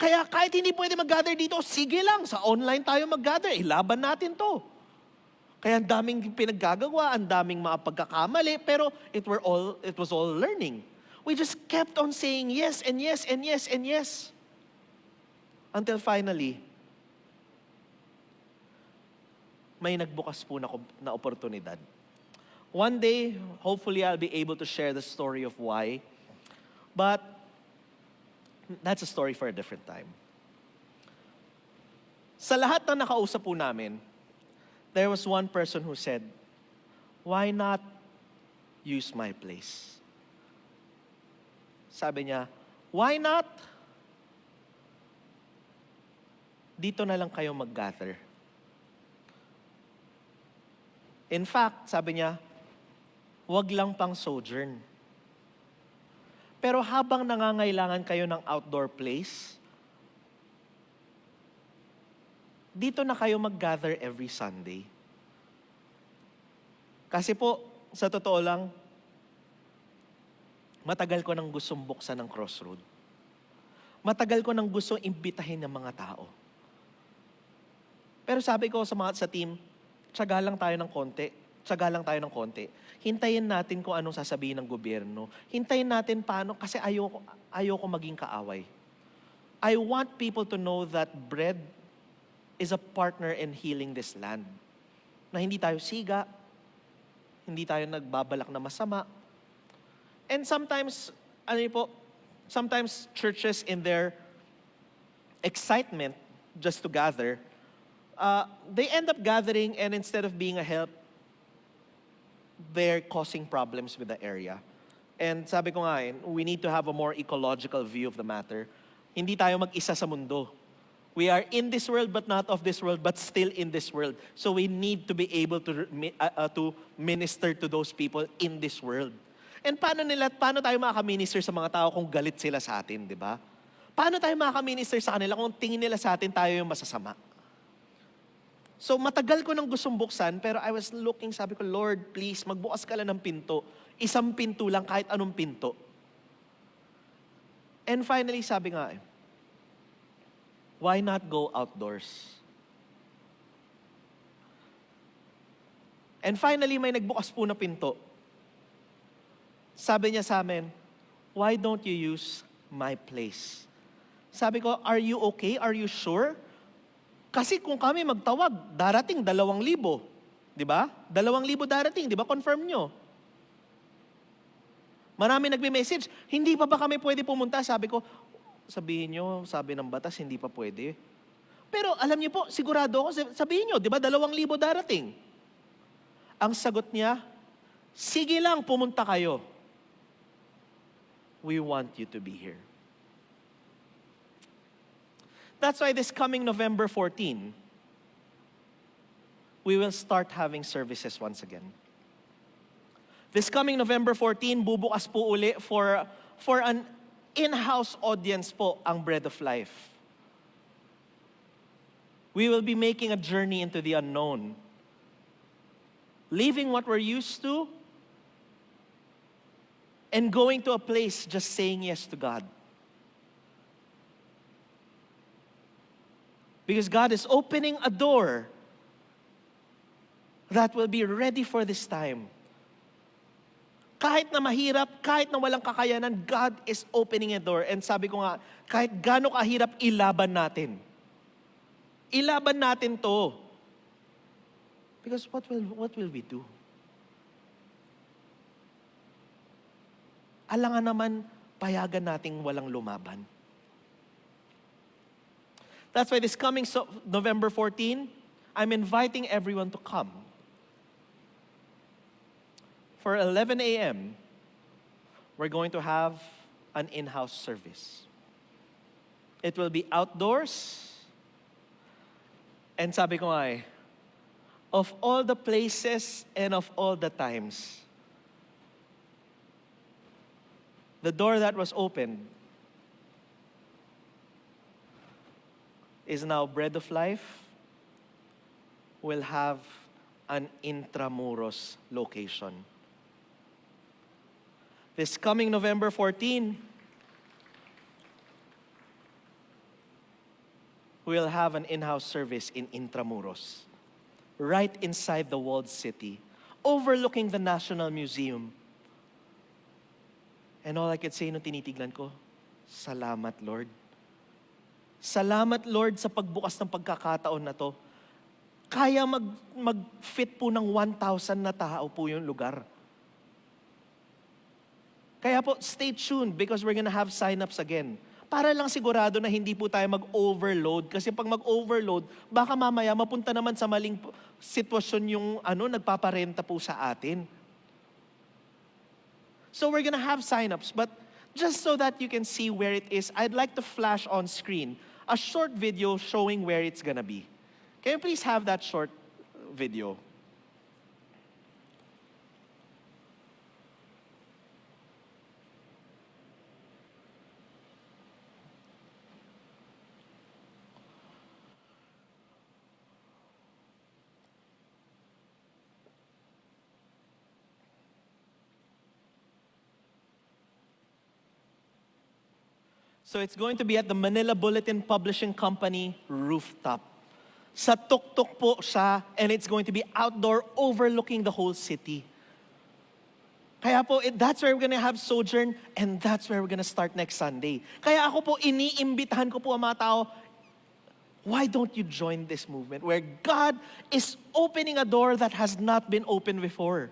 Kaya kahit hindi pwede mag-gather dito, sige lang, sa online tayo mag-gather, ilaban natin to. Kaya ang daming pinaggagawa, ang daming mga pagkakamali, pero it was all learning. We just kept on saying yes and yes and yes and yes. Until finally, may nagbukas po na oportunidad. One day, hopefully I'll be able to share the story of why. But that's a story for a different time. Sa lahat ng nakausap po namin, there was one person who said, why not use my place? Sabi niya, why not? Dito na lang kayo mag-gather. In fact, sabi niya, wag lang pang sojourn. Pero habang nangangailangan kayo ng outdoor place, dito na kayo mag-gather every Sunday. Kasi po, sa totoo lang, matagal ko nang gustong buksan ng Crossroad. Matagal ko nang gustong imbitahin ng mga tao. Pero sabi ko sa team, tiyaga lang tayo ng konti. Tiyaga lang tayo ng konti. Hintayin natin kung anong sasabihin ng gobyerno. Hintayin natin paano, kasi ayoko maging kaaway. I want people to know that bread is a partner in healing this land. Na hindi tayo siga, hindi tayo nagbabalak na masama. And sometimes, sometimes churches in their excitement just to gather, they end up gathering and instead of being a help, they're causing problems with the area. And sabi ko nga, we need to have a more ecological view of the matter. Hindi tayo mag-isa sa mundo. We are in this world but not of this world, but still in this world. So we need to be able to minister to those people in this world. And paano tayo makaka-minister sa mga tao kung galit sila sa atin, di ba? Paano tayo makaka-minister sa kanila kung tingin nila sa atin tayo yung masasama? So matagal ko nang gustong buksan, pero I was looking, sabi ko, Lord, please, magbukas ka lang ng pinto. Isang pinto lang, kahit anong pinto. And finally, sabi nga, why not go outdoors? And finally, may nagbukas po na pinto. Sabi niya sa amin, why don't you use my place? Sabi ko, are you okay? Are you sure? Kasi kung kami magtawag, darating 2,000. Di ba? 2,000 darating, di ba? Confirm nyo. Marami nagme-message, hindi pa ba kami pwede pumunta? Sabi ko, sabihin nyo, sabi ng batas, hindi pa pwede. Pero alam niyo po, sigurado ako, sabihin nyo, di ba 2,000 darating? Ang sagot niya, sige lang, pumunta kayo. We want you to be here. That's why this coming November 14, we will start having services once again. This coming November 14, bubukas po uli for an in-house audience po ang Bread of Life. We will be making a journey into the unknown. Leaving what we're used to and going to a place just saying yes to God. Because God is opening a door that will be ready for this time. Kahit na mahirap, kahit na walang kakayanan, God is opening a door. And sabi ko nga, kahit gaano kahirap, ilaban natin. Ilaban natin to. Because what will we do? Alangan naman, payagan nating walang lumaban. That's why this coming November 14, I'm inviting everyone to come. For 11 a.m., we're going to have an in-house service. It will be outdoors. And sabi ko nga of all the places and of all the times, the door that was opened is now Bread of Life will have an Intramuros location. This coming November 14, we'll have an in-house service in Intramuros, right inside the walled city, overlooking the National Museum. And all I could say nung tinitignan ko, salamat Lord. Salamat Lord sa pagbukas ng pagkakataon na to. Kaya mag-fit po ng 1,000 na tao po yung lugar. Kaya po, stay tuned because we're gonna have sign-ups again. Para lang sigurado na hindi po tayo mag-overload. Kasi pag mag-overload, baka mamaya mapunta naman sa maling sitwasyon yung nagpaparenta po sa atin. So we're gonna have sign-ups, but just so that you can see where it is, I'd like to flash on screen a short video showing where it's gonna be. Can you please have that short video? So it's going to be at the Manila Bulletin Publishing Company rooftop. Sa tuktok po siya, and it's going to be outdoor overlooking the whole city. Kaya po, that's where we're gonna have sojourn, and that's where we're gonna start next Sunday. Kaya ako po, iniimbitahan ko po ang mga tao, why don't you join this movement where God is opening a door that has not been opened before?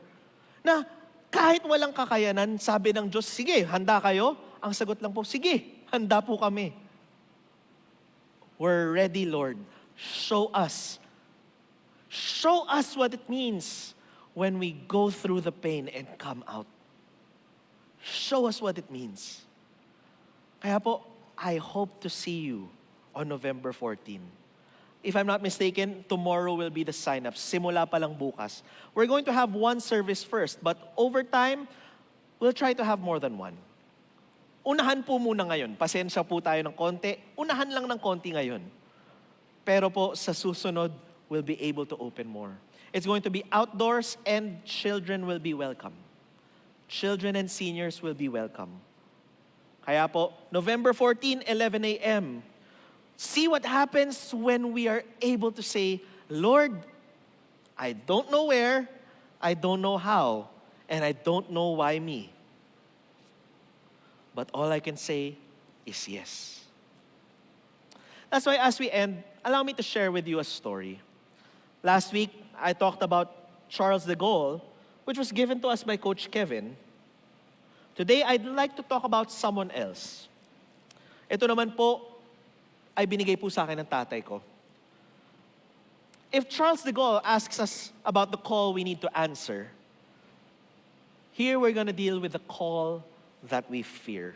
Na kahit walang kakayanan, sabi ng Diyos, sige, handa kayo? Ang sagot lang po, sige, handa po kami. We're ready, Lord. Show us. Show us what it means when we go through the pain and come out. Show us what it means. Kaya po, I hope to see you on November 14. If I'm not mistaken, tomorrow will be the sign-up. Simula pa lang bukas. We're going to have one service first, but over time, we'll try to have more than one. Unahan po muna ngayon. Pasensya po tayo ng konti. Unahan lang ng konti ngayon. Pero po, sa susunod, we'll be able to open more. It's going to be outdoors and children will be welcome. Children and seniors will be welcome. Kaya po, November 14, 11 a.m., see what happens when we are able to say, Lord, I don't know where, I don't know how, and I don't know why me. But all I can say is yes. That's why as we end, allow me to share with you a story. Last week, I talked about Charles de Gaulle, which was given to us by Coach Kevin. Today, I'd like to talk about someone else. Ito naman po, ay binigay po sa akin ng tatay ko. If Charles de Gaulle asks us about the call we need to answer, here we're going to deal with the call that we fear.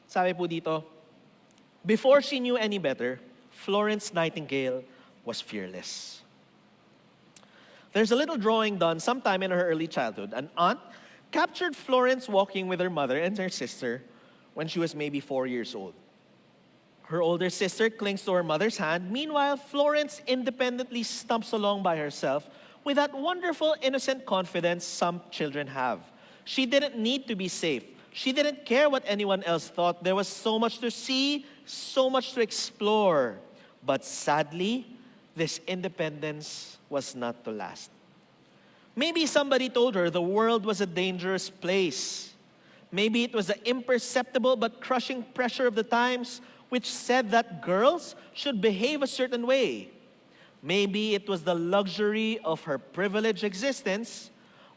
Sabi po dito, before she knew any better, Florence Nightingale was fearless. There's a little drawing done sometime in her early childhood. An aunt captured Florence walking with her mother and her sister when she was maybe 4 years old. Her older sister clings to her mother's hand. Meanwhile, Florence independently stumps along by herself with that wonderful, innocent confidence some children have. She didn't need to be safe. She didn't care what anyone else thought. There was so much to see, so much to explore. But sadly, this independence was not to last. Maybe somebody told her the world was a dangerous place. Maybe it was the imperceptible but crushing pressure of the times which said that girls should behave a certain way. Maybe it was the luxury of her privileged existence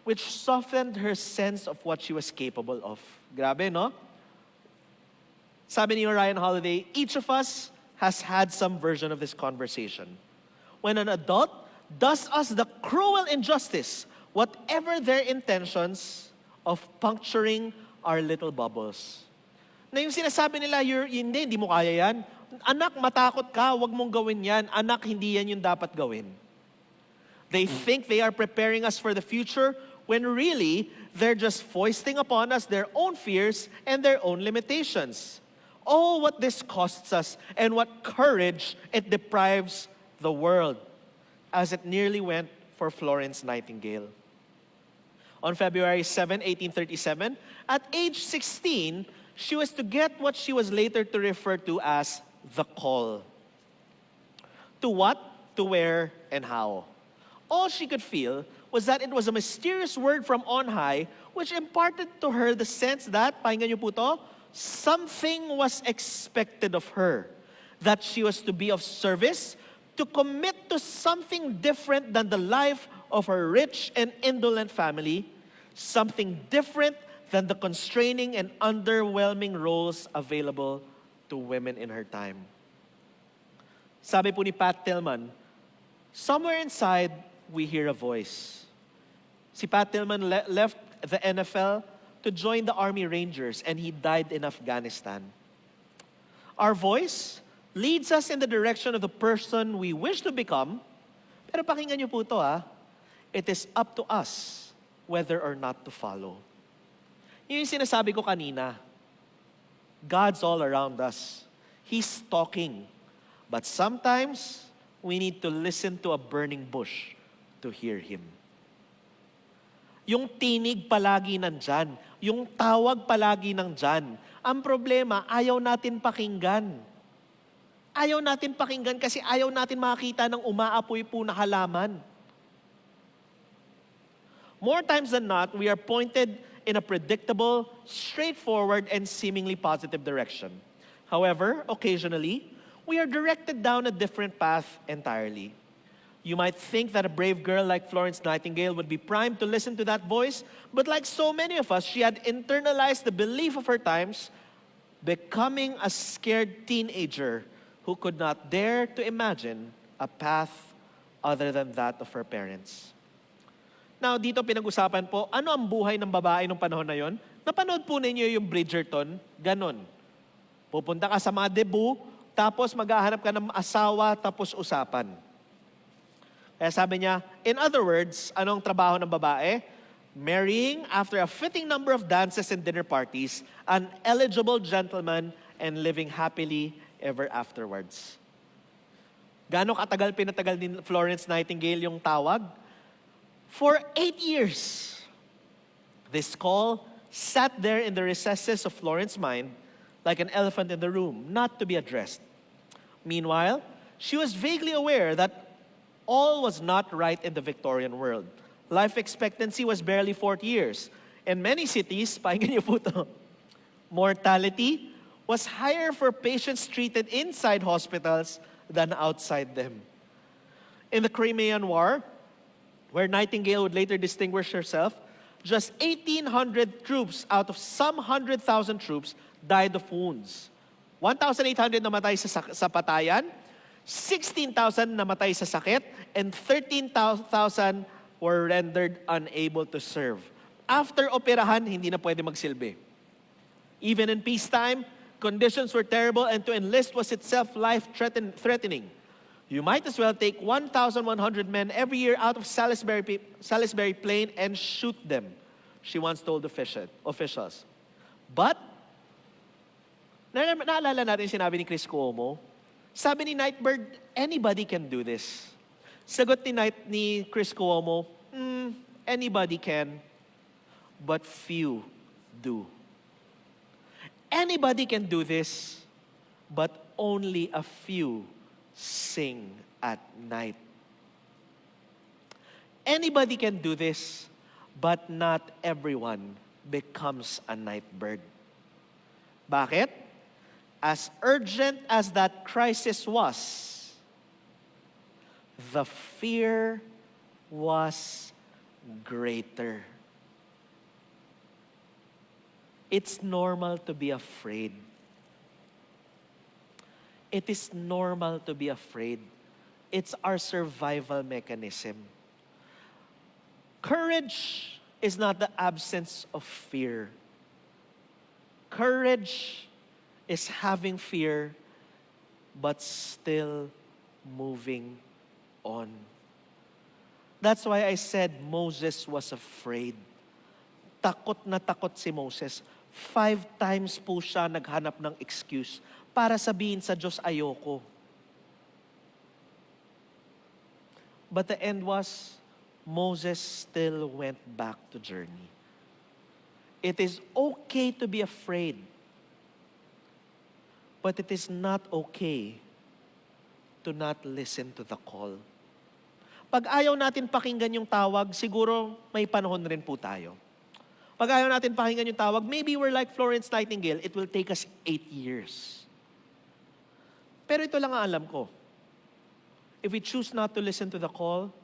which softened her sense of what she was capable of. Grabe, no? Sabi ni Ryan Holiday, each of us has had some version of this conversation. When an adult does us the cruel injustice, whatever their intentions, of puncturing our little bubbles. Na yung sinasabi nila, hindi mo kaya yan. Anak, matakot ka, wag mong gawin yan. Anak, hindi yan yung dapat gawin. They think they are preparing us for the future when really, they're just foisting upon us their own fears and their own limitations. Oh, what this costs us and what courage it deprives the world, as it nearly went for Florence Nightingale. On February 7, 1837, at age 16, she was to get what she was later to refer to as the call. To what, to where, and how. All she could feel was that it was a mysterious word from on high which imparted to her the sense that, pakinggan niyo po to, something was expected of her. That she was to be of service, to commit to something different than the life of her rich and indolent family, something different than the constraining and underwhelming roles available to women in her time. Sabi po ni Pat Tillman, somewhere inside, we hear a voice. Si Pat Tillman left the NFL to join the Army Rangers, and he died in Afghanistan. Our voice leads us in the direction of the person we wish to become, pero pakinggan niyo po ito, it is up to us whether or not to follow. Yun yung sinasabi ko kanina. God's all around us. He's talking. But sometimes, we need to listen to a burning bush to hear Him. Yung tinig palagi nandyan. Yung tawag palagi nandyan. Ang problema, ayaw natin pakinggan. Ayaw natin pakinggan kasi ayaw natin makakita ng umaapoy po na halaman. More times than not, we are pointed in a predictable, straightforward, and seemingly positive direction. However, occasionally, we are directed down a different path entirely. You might think that a brave girl like Florence Nightingale would be primed to listen to that voice, but like so many of us, she had internalized the belief of her times, becoming a scared teenager who could not dare to imagine a path other than that of her parents. Now, dito pinag-usapan po, ano ang buhay ng babae nung panahon na yon? Napanood po ninyo yung Bridgerton, ganon. Pupunta ka sa mga debut, tapos maghahanap ka ng asawa, tapos usapan. Kaya sabi niya, in other words, anong trabaho ng babae? Marrying, after a fitting number of dances and dinner parties, an eligible gentleman and living happily ever afterwards. Gaano katagal pinatagal ni Florence Nightingale yung tawag? For 8 years. This call sat there in the recesses of Florence's mind like an elephant in the room, not to be addressed. Meanwhile, she was vaguely aware that all was not right in the Victorian world. Life expectancy was barely 40 years. In many cities, pakinggan niyo po ito, mortality was higher for patients treated inside hospitals than outside them. In the Crimean War, where Nightingale would later distinguish herself, just 1,800 troops out of some 100,000 troops died of wounds. 1,800 namatay sa patayan, 16,000 namatay sa sakit, and 13,000 were rendered unable to serve. After operahan, hindi na pwede magsilbi. Even in peacetime, conditions were terrible, and to enlist was itself life-threatening. You might as well take 1,100 men every year out of Salisbury Plain and shoot them, she once told officials. But, naalala natin sinabi ni Chris Cuomo, sabi ni Nightbird, anybody can do this. Sagot ni Chris Cuomo, anybody can, but few do. Anybody can do this, but only a few sing at night. Anybody can do this, but not everyone becomes a night bird. Bakit? As urgent as that crisis was, the fear was greater. It's normal to be afraid. It is normal to be afraid. It's our survival mechanism. Courage is not the absence of fear. Courage is having fear, but still moving on. That's why I said Moses was afraid. Takot na takot si Moses. 5 times po siya naghanap ng excuse para sabihin sa Diyos, ayoko. But the end was, Moses still went back to journey. It is okay to be afraid, but it is not okay to not listen to the call. Pag ayaw natin pakinggan yung tawag, siguro may panahon rin po tayo. Pag ayaw natin pakinggan yung tawag, maybe we're like Florence Nightingale, it will take us 8 years. Pero ito lang ang alam ko. If we choose not to listen to the call,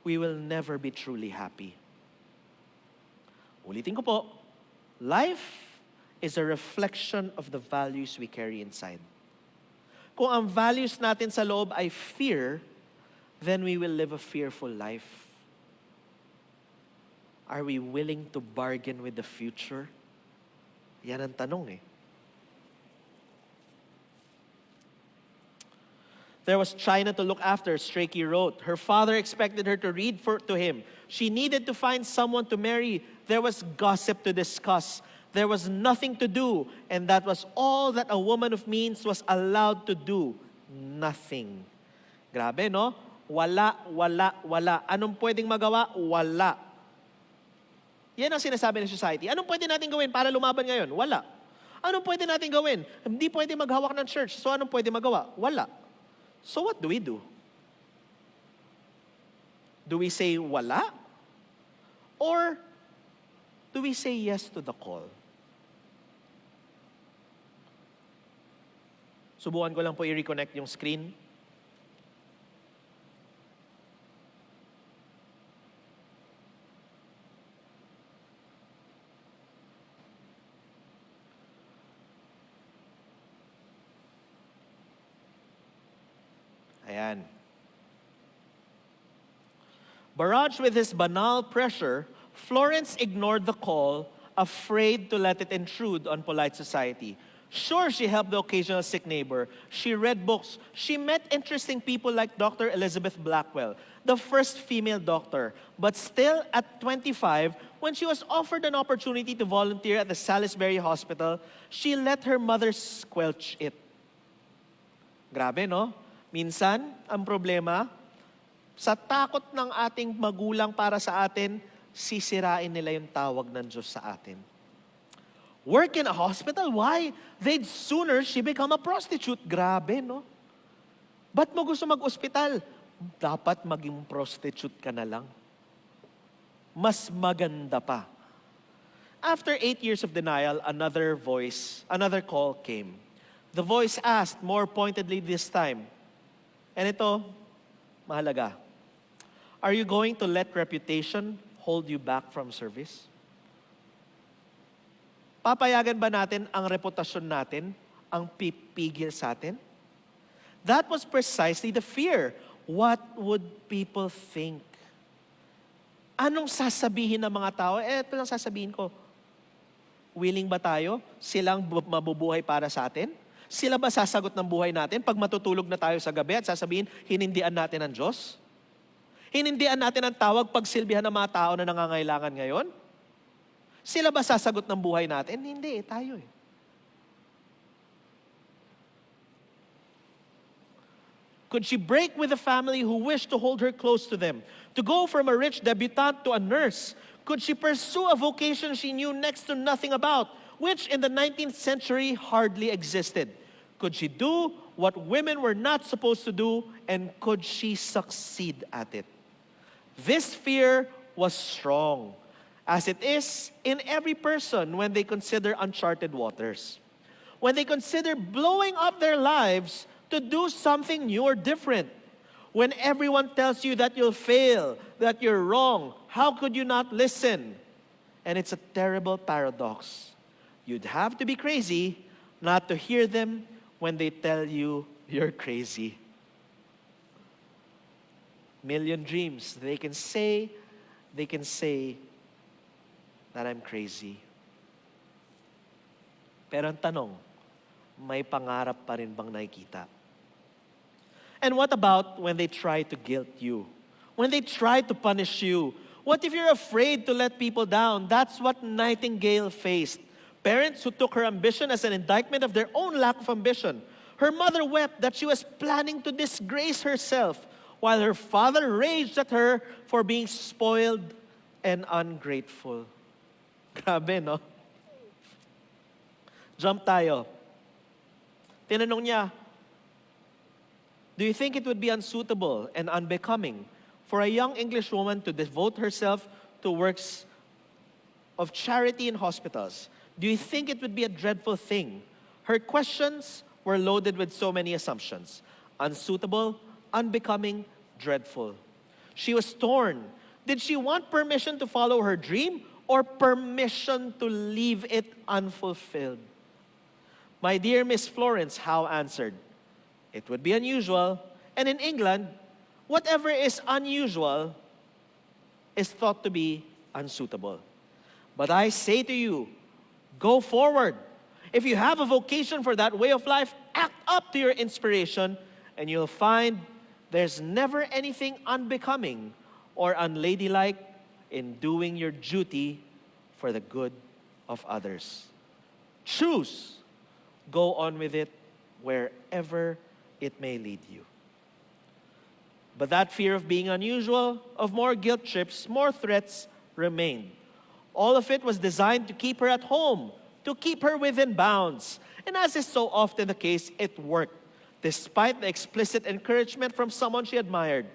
we will never be truly happy. Ulitin ko po, life is a reflection of the values we carry inside. Kung ang values natin sa loob ay fear, then we will live a fearful life. Are we willing to bargain with the future? Yan ang tanong eh. There was China to look after, Strachey wrote. Her father expected her to read to him. She needed to find someone to marry. There was gossip to discuss. There was nothing to do. And that was all that a woman of means was allowed to do. Nothing. Grabe, no? Wala. Anong pwedeng magawa? Wala. Yan ang sinasabi ng society. Anong pwede natin gawin para lumaban ngayon? Wala. Anong pwede natin gawin? Hindi pwede maghawak ng church. So anong pwede magawa? Wala. So what do we do? Do we say wala? Or do we say yes to the call? Subukan ko lang po i-reconnect yung screen. Ayan. Barraged with his banal pressure, Florence ignored the call, afraid to let it intrude on polite society. Sure, she helped the occasional sick neighbor. She read books. She met interesting people like Dr. Elizabeth Blackwell, the first female doctor. But still, at 25, when she was offered an opportunity to volunteer at the Salisbury Hospital, she let her mother squelch it. Grabe, no? Minsan, ang problema, sa takot ng ating magulang para sa atin, sisirain nila yung tawag ng Diyos sa atin. Work in a hospital? Why? They'd sooner she become a prostitute. Grabe, no? Ba't mo gusto mag-ospital? Dapat maging prostitute ka na lang. Mas maganda pa. After 8 years of denial, another call came. The voice asked more pointedly this time, and ito, mahalaga. Are you going to let reputation hold you back from service? Papayagan ba natin ang reputasyon natin ang pipigil sa atin? That was precisely the fear. What would people think? Anong sasabihin ng mga tao? Ito lang sasabihin ko. Willing ba tayo? Silang mabubuhay para sa atin? Sila ba sasagot ng buhay natin pag matutulog na tayo sa gabi at sasabihin, hinindian natin ang Diyos? Hinindian natin ang tawag pagsilbihan ng mga tao na nangangailangan ngayon? Sila ba sasagot ng buhay natin? Hindi, tayo eh. Could she break with a family who wished to hold her close to them? To go from a rich debutante to a nurse? Could she pursue a vocation she knew next to nothing about, which in the 19th century hardly existed? Could she do what women were not supposed to do, and could she succeed at it? This fear was strong, as it is in every person when they consider uncharted waters. When they consider blowing up their lives to do something new or different. When everyone tells you that you'll fail, that you're wrong, how could you not listen? And it's a terrible paradox. You'd have to be crazy not to hear them when they tell you you're crazy. Million dreams. They can say that I'm crazy. Pero ang tanong, may pangarap pa rin bang nakikita? And what about when they try to guilt you? When they try to punish you? What if you're afraid to let people down? That's what Nightingale faced. Parents who took her ambition as an indictment of their own lack of ambition. Her mother wept that she was planning to disgrace herself, while her father raged at her for being spoiled and ungrateful. Grabe, no? Jump tayo. Tinanong niya, do you think it would be unsuitable and unbecoming for a young English woman to devote herself to works of charity in hospitals? Do you think it would be a dreadful thing? Her questions were loaded with so many assumptions. Unsuitable, unbecoming, dreadful. She was torn. Did she want permission to follow her dream or permission to leave it unfulfilled? My dear Miss Florence, Howe answered, it would be unusual, and in England, whatever is unusual is thought to be unsuitable. But I say to you, go forward. If you have a vocation for that way of life, act up to your inspiration, and you'll find there's never anything unbecoming or unladylike in doing your duty for the good of others. Choose. Go on with it wherever it may lead you. But that fear of being unusual, of more guilt trips, more threats, remained. All of it was designed to keep her at home, to keep her within bounds. And as is so often the case, it worked, despite the explicit encouragement from someone she admired.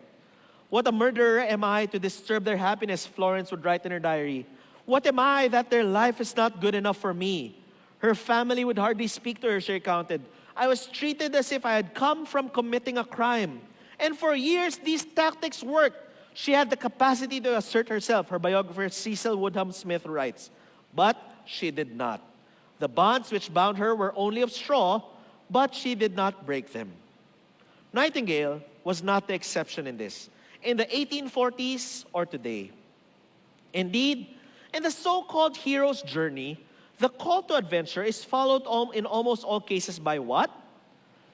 What a murderer am I to disturb their happiness, Florence would write in her diary. What am I that their life is not good enough for me? Her family would hardly speak to her, she recounted. I was treated as if I had come from committing a crime. And for years, these tactics worked. She had the capacity to assert herself, her biographer Cecil Woodham Smith writes. But she did not. The bonds which bound her were only of straw, but she did not break them. Nightingale was not the exception in this, in the 1840s or today. Indeed, in the so-called hero's journey, the call to adventure is followed in almost all cases by what?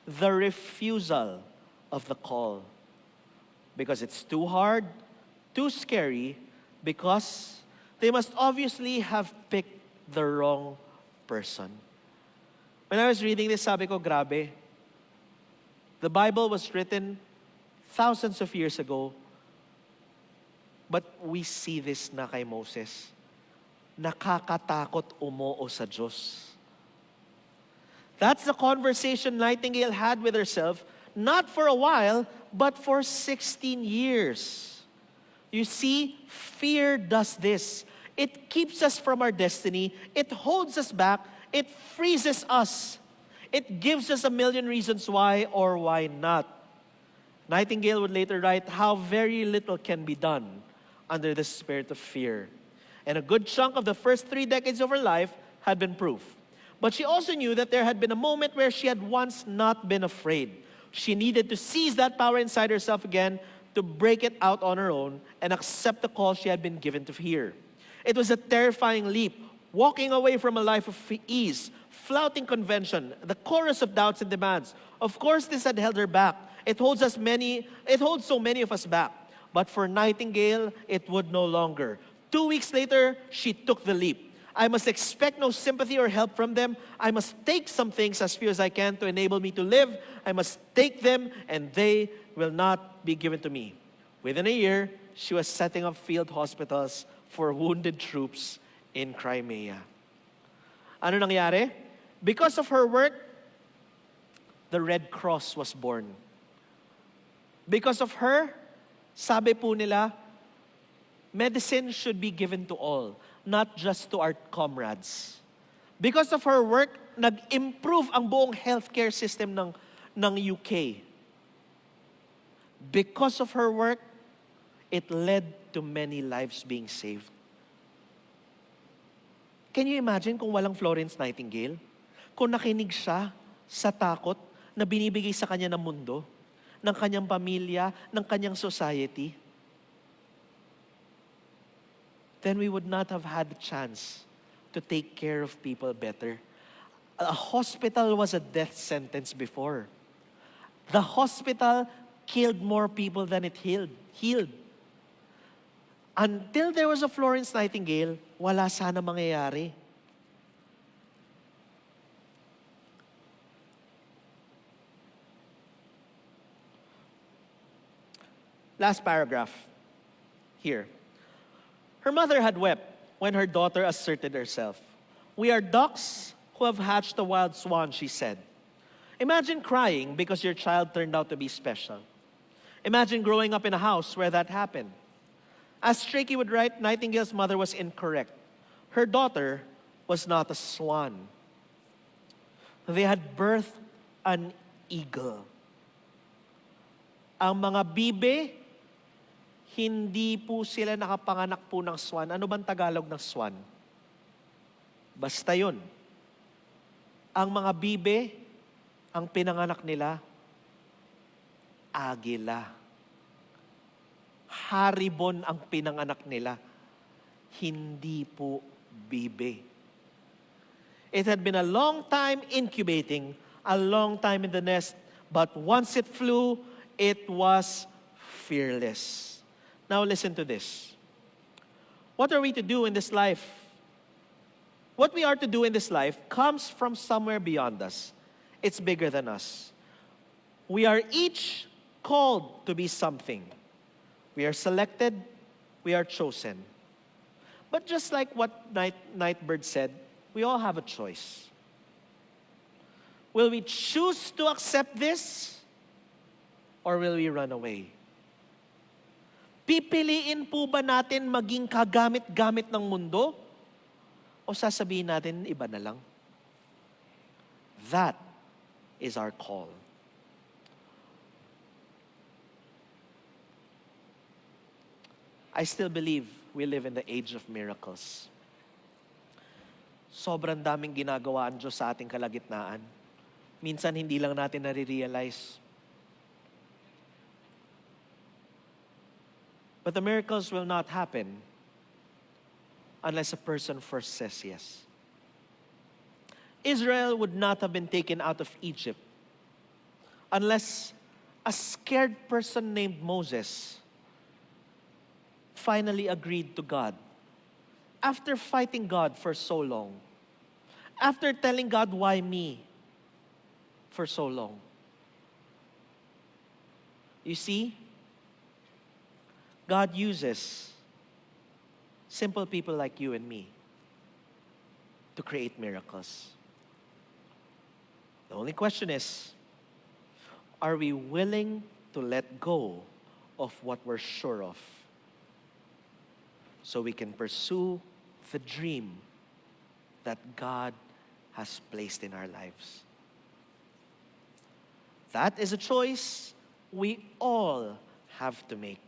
The refusal of the call. Because it's too hard, too scary, because they must obviously have picked the wrong person. When I was reading this, sabi ko, grabe. The Bible was written thousands of years ago, but we see this na kay Moses. Nakakatakot umoo sa Diyos. That's the conversation Nightingale had with herself, not for a while, but for 16 years. You see, fear does this. It keeps us from our destiny. It holds us back. It freezes us. It gives us a million reasons why or why not. Nightingale would later write how very little can be done under the spirit of fear. And a good chunk of the first 3 decades of her life had been proof. But she also knew that there had been a moment where she had once not been afraid. She needed to seize that power inside herself again to break it out on her own and accept the call she had been given to hear. It was a terrifying leap, walking away from a life of ease, flouting convention, the chorus of doubts and demands. Of course, this had held her back. It holds so many of us back. But for Nightingale, it would no longer. 2 weeks later, she took the leap. I must expect no sympathy or help from them. I must take some things as few as I can to enable me to live. I must take them, and they will not be given to me. Within a year, she was setting up field hospitals for wounded troops in Crimea. Ano nangyari? Because of her work, the Red Cross was born. Because of her, sabi po nila, medicine should be given to all, not just to our comrades. Because of her work, nag-improve ang buong healthcare system ng UK. Because of her work, it led to many lives being saved. Can you imagine kung walang Florence Nightingale? Kung nakinig siya sa takot na binibigay sa kanya ng mundo, ng kanyang pamilya, ng kanyang society, then we would not have had the chance to take care of people better. A hospital was a death sentence before. The hospital killed more people than it healed. Until there was a Florence Nightingale, wala sana mangyayari. Last paragraph here. Her mother had wept when her daughter asserted herself. We are ducks who have hatched a wild swan, she said. Imagine crying because your child turned out to be special. Imagine growing up in a house where that happened. As Strachey would write, Nightingale's mother was incorrect. Her daughter was not a swan. They had birthed an eagle. Ang mga bibe, hindi po sila nakapanganak po ng swan. Ano bang Tagalog ng swan? Basta yun. Ang mga bibe, ang pinanganak nila, agila. Haribon ang pinanganak nila. Hindi po bibe. It had been a long time incubating, a long time in the nest, but once it flew, it was fearless. Now listen to this. What are we to do in this life? What we are to do in this life comes from somewhere beyond us. It's bigger than us. We are each called to be something. We are selected, we are chosen. But just like what Nightbird said, we all have a choice. Will we choose to accept this? Or will we run away? Pipiliin po ba natin maging kagamit-gamit ng mundo? O sasabihin natin, iba na lang? That is our call. I still believe we live in the age of miracles. Sobrang daming ginagawa ang Diyos sa ating kalagitnaan. Minsan hindi lang natin nare-realize. But the miracles will not happen unless a person first says yes. Israel would not have been taken out of Egypt unless a scared person named Moses finally agreed to God. After fighting God for so long, after telling God, why me, for so long. You see, God uses simple people like you and me to create miracles. The only question is, are we willing to let go of what we're sure of so we can pursue the dream that God has placed in our lives? That is a choice we all have to make.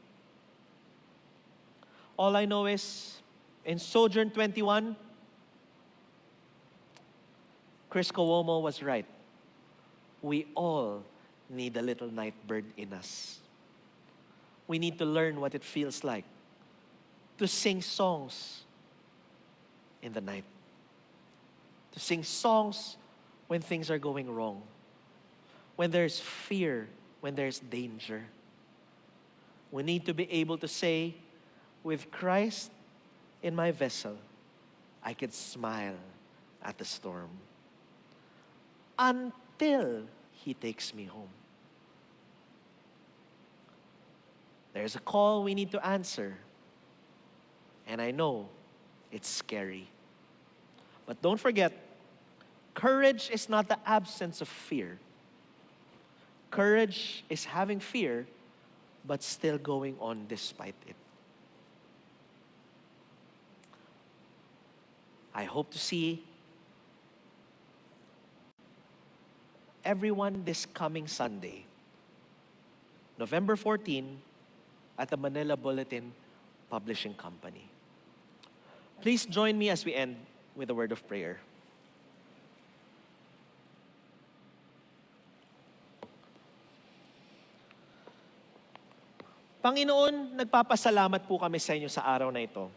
All I know is, in Sojourn 21, Chris Cuomo was right. We all need a little night bird in us. We need to learn what it feels like to sing songs in the night. To sing songs when things are going wrong, when there's fear, when there's danger. We need to be able to say, with Christ in my vessel, I can smile at the storm until He takes me home. There's a call we need to answer, and I know it's scary. But don't forget, courage is not the absence of fear. Courage is having fear, but still going on despite it. I hope to see everyone this coming Sunday, November 14, at the Manila Bulletin Publishing Company. Please join me as we end with a word of prayer. Panginoon, nagpapasalamat po kami sa inyo sa araw na ito.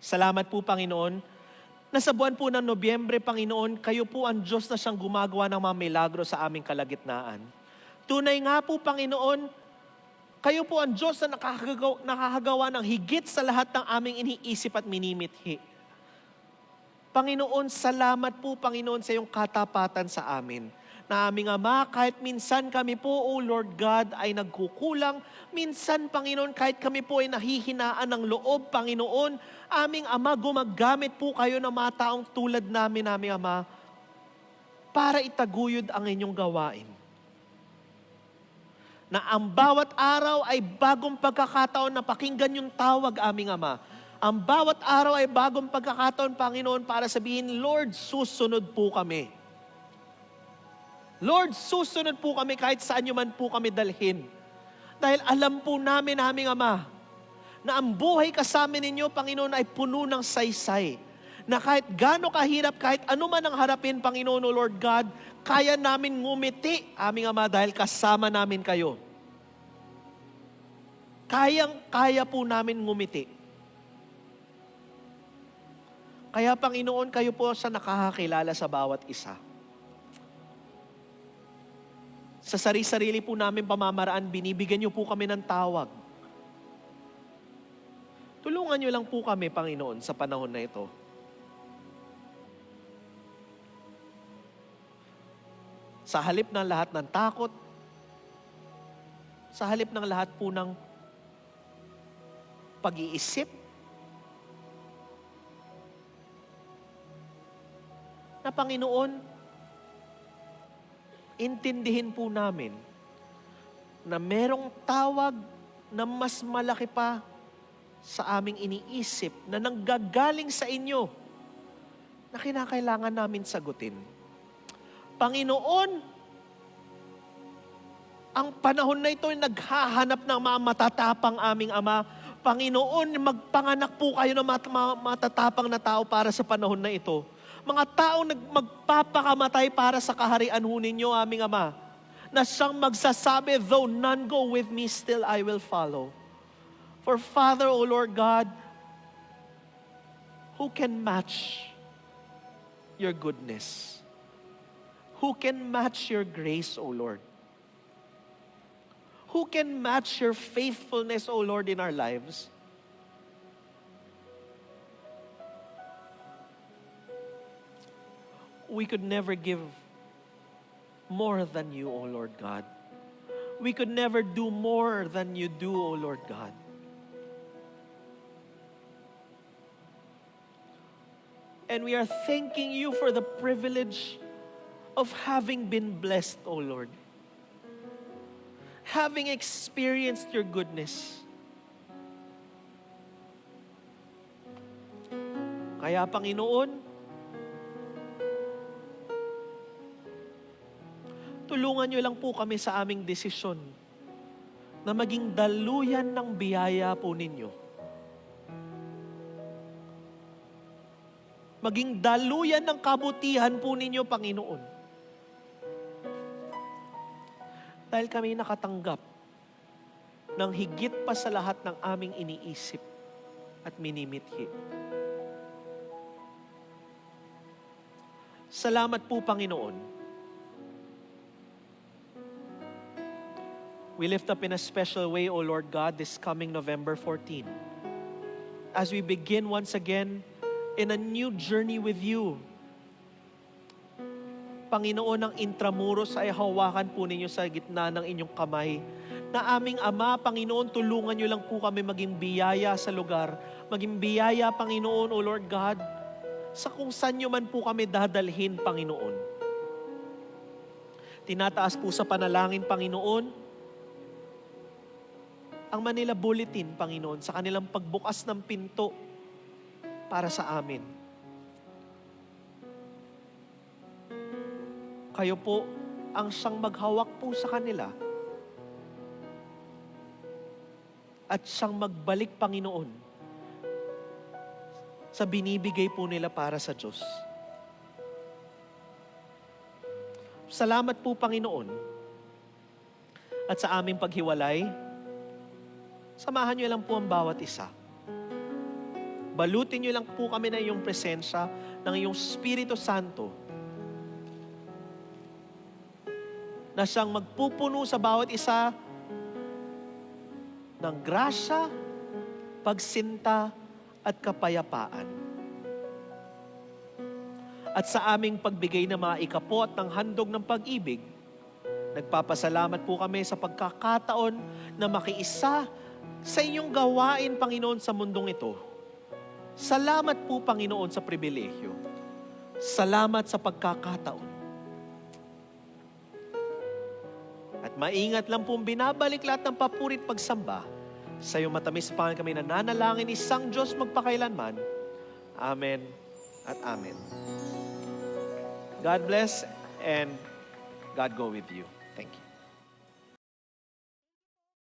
Salamat po, Panginoon, na sa buwan po ng Nobyembre, Panginoon, kayo po ang Diyos na siyang gumagawa ng mga milagro sa aming kalagitnaan. Tunay nga po, Panginoon, kayo po ang Diyos na nakakagawa ng higit sa lahat ng aming iniisip at minimithi. Panginoon, salamat po, Panginoon, sa iyong katapatan sa amin. Na aming Ama, kahit minsan kami po, O Lord God, ay nagkukulang. Minsan, Panginoon, kahit kami po ay nahihinaan ng loob, Panginoon, aming Ama, gumagamit po kayo ng mga taong tulad namin, aming Ama, para itaguyod ang inyong gawain. Na ang bawat araw ay bagong pagkakataon na pakinggan yung tawag, aming Ama. Ang bawat araw ay bagong pagkakataon, Panginoon, para sabihin, Lord, susunod po kami. Lord, susunod po kami kahit saan nyo man po kami dalhin. Dahil alam po namin, aming Ama, na ang buhay kasama ninyo, Panginoon, ay puno ng saysay. Na kahit gaano kahirap, kahit ano man ang harapin, Panginoon, O Lord God, kaya namin ngumiti, aming Ama, dahil kasama namin kayo. Kaya po namin ngumiti. Kaya, Panginoon, kayo po sa nakakakilala sa bawat isa. Sa sarili-sarili po namin pamamaraan, binibigyan niyo po kami ng tawag. Tulungan niyo lang po kami, Panginoon, sa panahon na ito. Sa halip ng lahat ng takot, sa halip ng lahat po ng pag-iisip, na Panginoon, intindihin po namin na merong tawag na mas malaki pa sa aming iniisip na nanggagaling sa inyo na kinakailangan namin sagutin. Panginoon, ang panahon na ito ay naghahanap ng mga matatapang aming Ama. Panginoon, magpanganak po kayo ng matatapang na tao para sa panahon na ito. Mga taong magpapakamatay para sa kaharian ho ninyo, aming Ama, na siyang magsasabi, though none go with me, still I will follow. For Father, O Lord God, who can match your goodness? Who can match your grace, O Lord? Who can match your faithfulness, O Lord, in our lives? We could never give more than you, O Lord God. We could never do more than you do, O Lord God. And we are thanking you for the privilege of having been blessed, O Lord. Having experienced your goodness. Kaya, Panginoon, tulungan niyo lang po kami sa aming desisyon na maging daluyan ng biyaya po ninyo. Maging daluyan ng kabutihan po ninyo, Panginoon. Dahil kami nakatanggap ng higit pa sa lahat ng aming iniisip at minimithi. Salamat po, Panginoon. We lift up in a special way, O Lord God, this coming November 14. As we begin once again in a new journey with you. Panginoon, ang intramuros ay hawakan po ninyo sa gitna ng inyong kamay. Na aming Ama, Panginoon, tulungan niyo lang po kami maging biyaya sa lugar. Maging biyaya, Panginoon, O Lord God, sa kung saan niyo man po kami dadalhin, Panginoon. Tinataas po sa panalangin, Panginoon, ang Manila Bulletin, Panginoon, sa kanilang pagbukas ng pinto para sa amin. Kayo po ang siyang maghawak po sa kanila at siyang magbalik, Panginoon, sa binibigay po nila para sa Diyos. Salamat po, Panginoon. At sa aming paghiwalay, samahan niyo lang po ang bawat isa. Balutin niyo lang po kami na iyong presensya ng iyong Espiritu Santo na siyang magpupuno sa bawat isa ng grasya, pagsinta, at kapayapaan. At sa aming pagbigay ng mga ikapot ng handog ng pag-ibig, nagpapasalamat po kami sa pagkakataon na makiisa sa inyong gawain, Panginoon, sa mundong ito. Salamat po, Panginoon, sa pribilehyo. Salamat sa pagkakataon. At maingat lang pong binabalik lahat ng papurit pagsamba. Sa iyong matamis Panginoon kami nananalangin, isang Diyos magpakailanman. Amen at amen. God bless and God go with you. Thank you.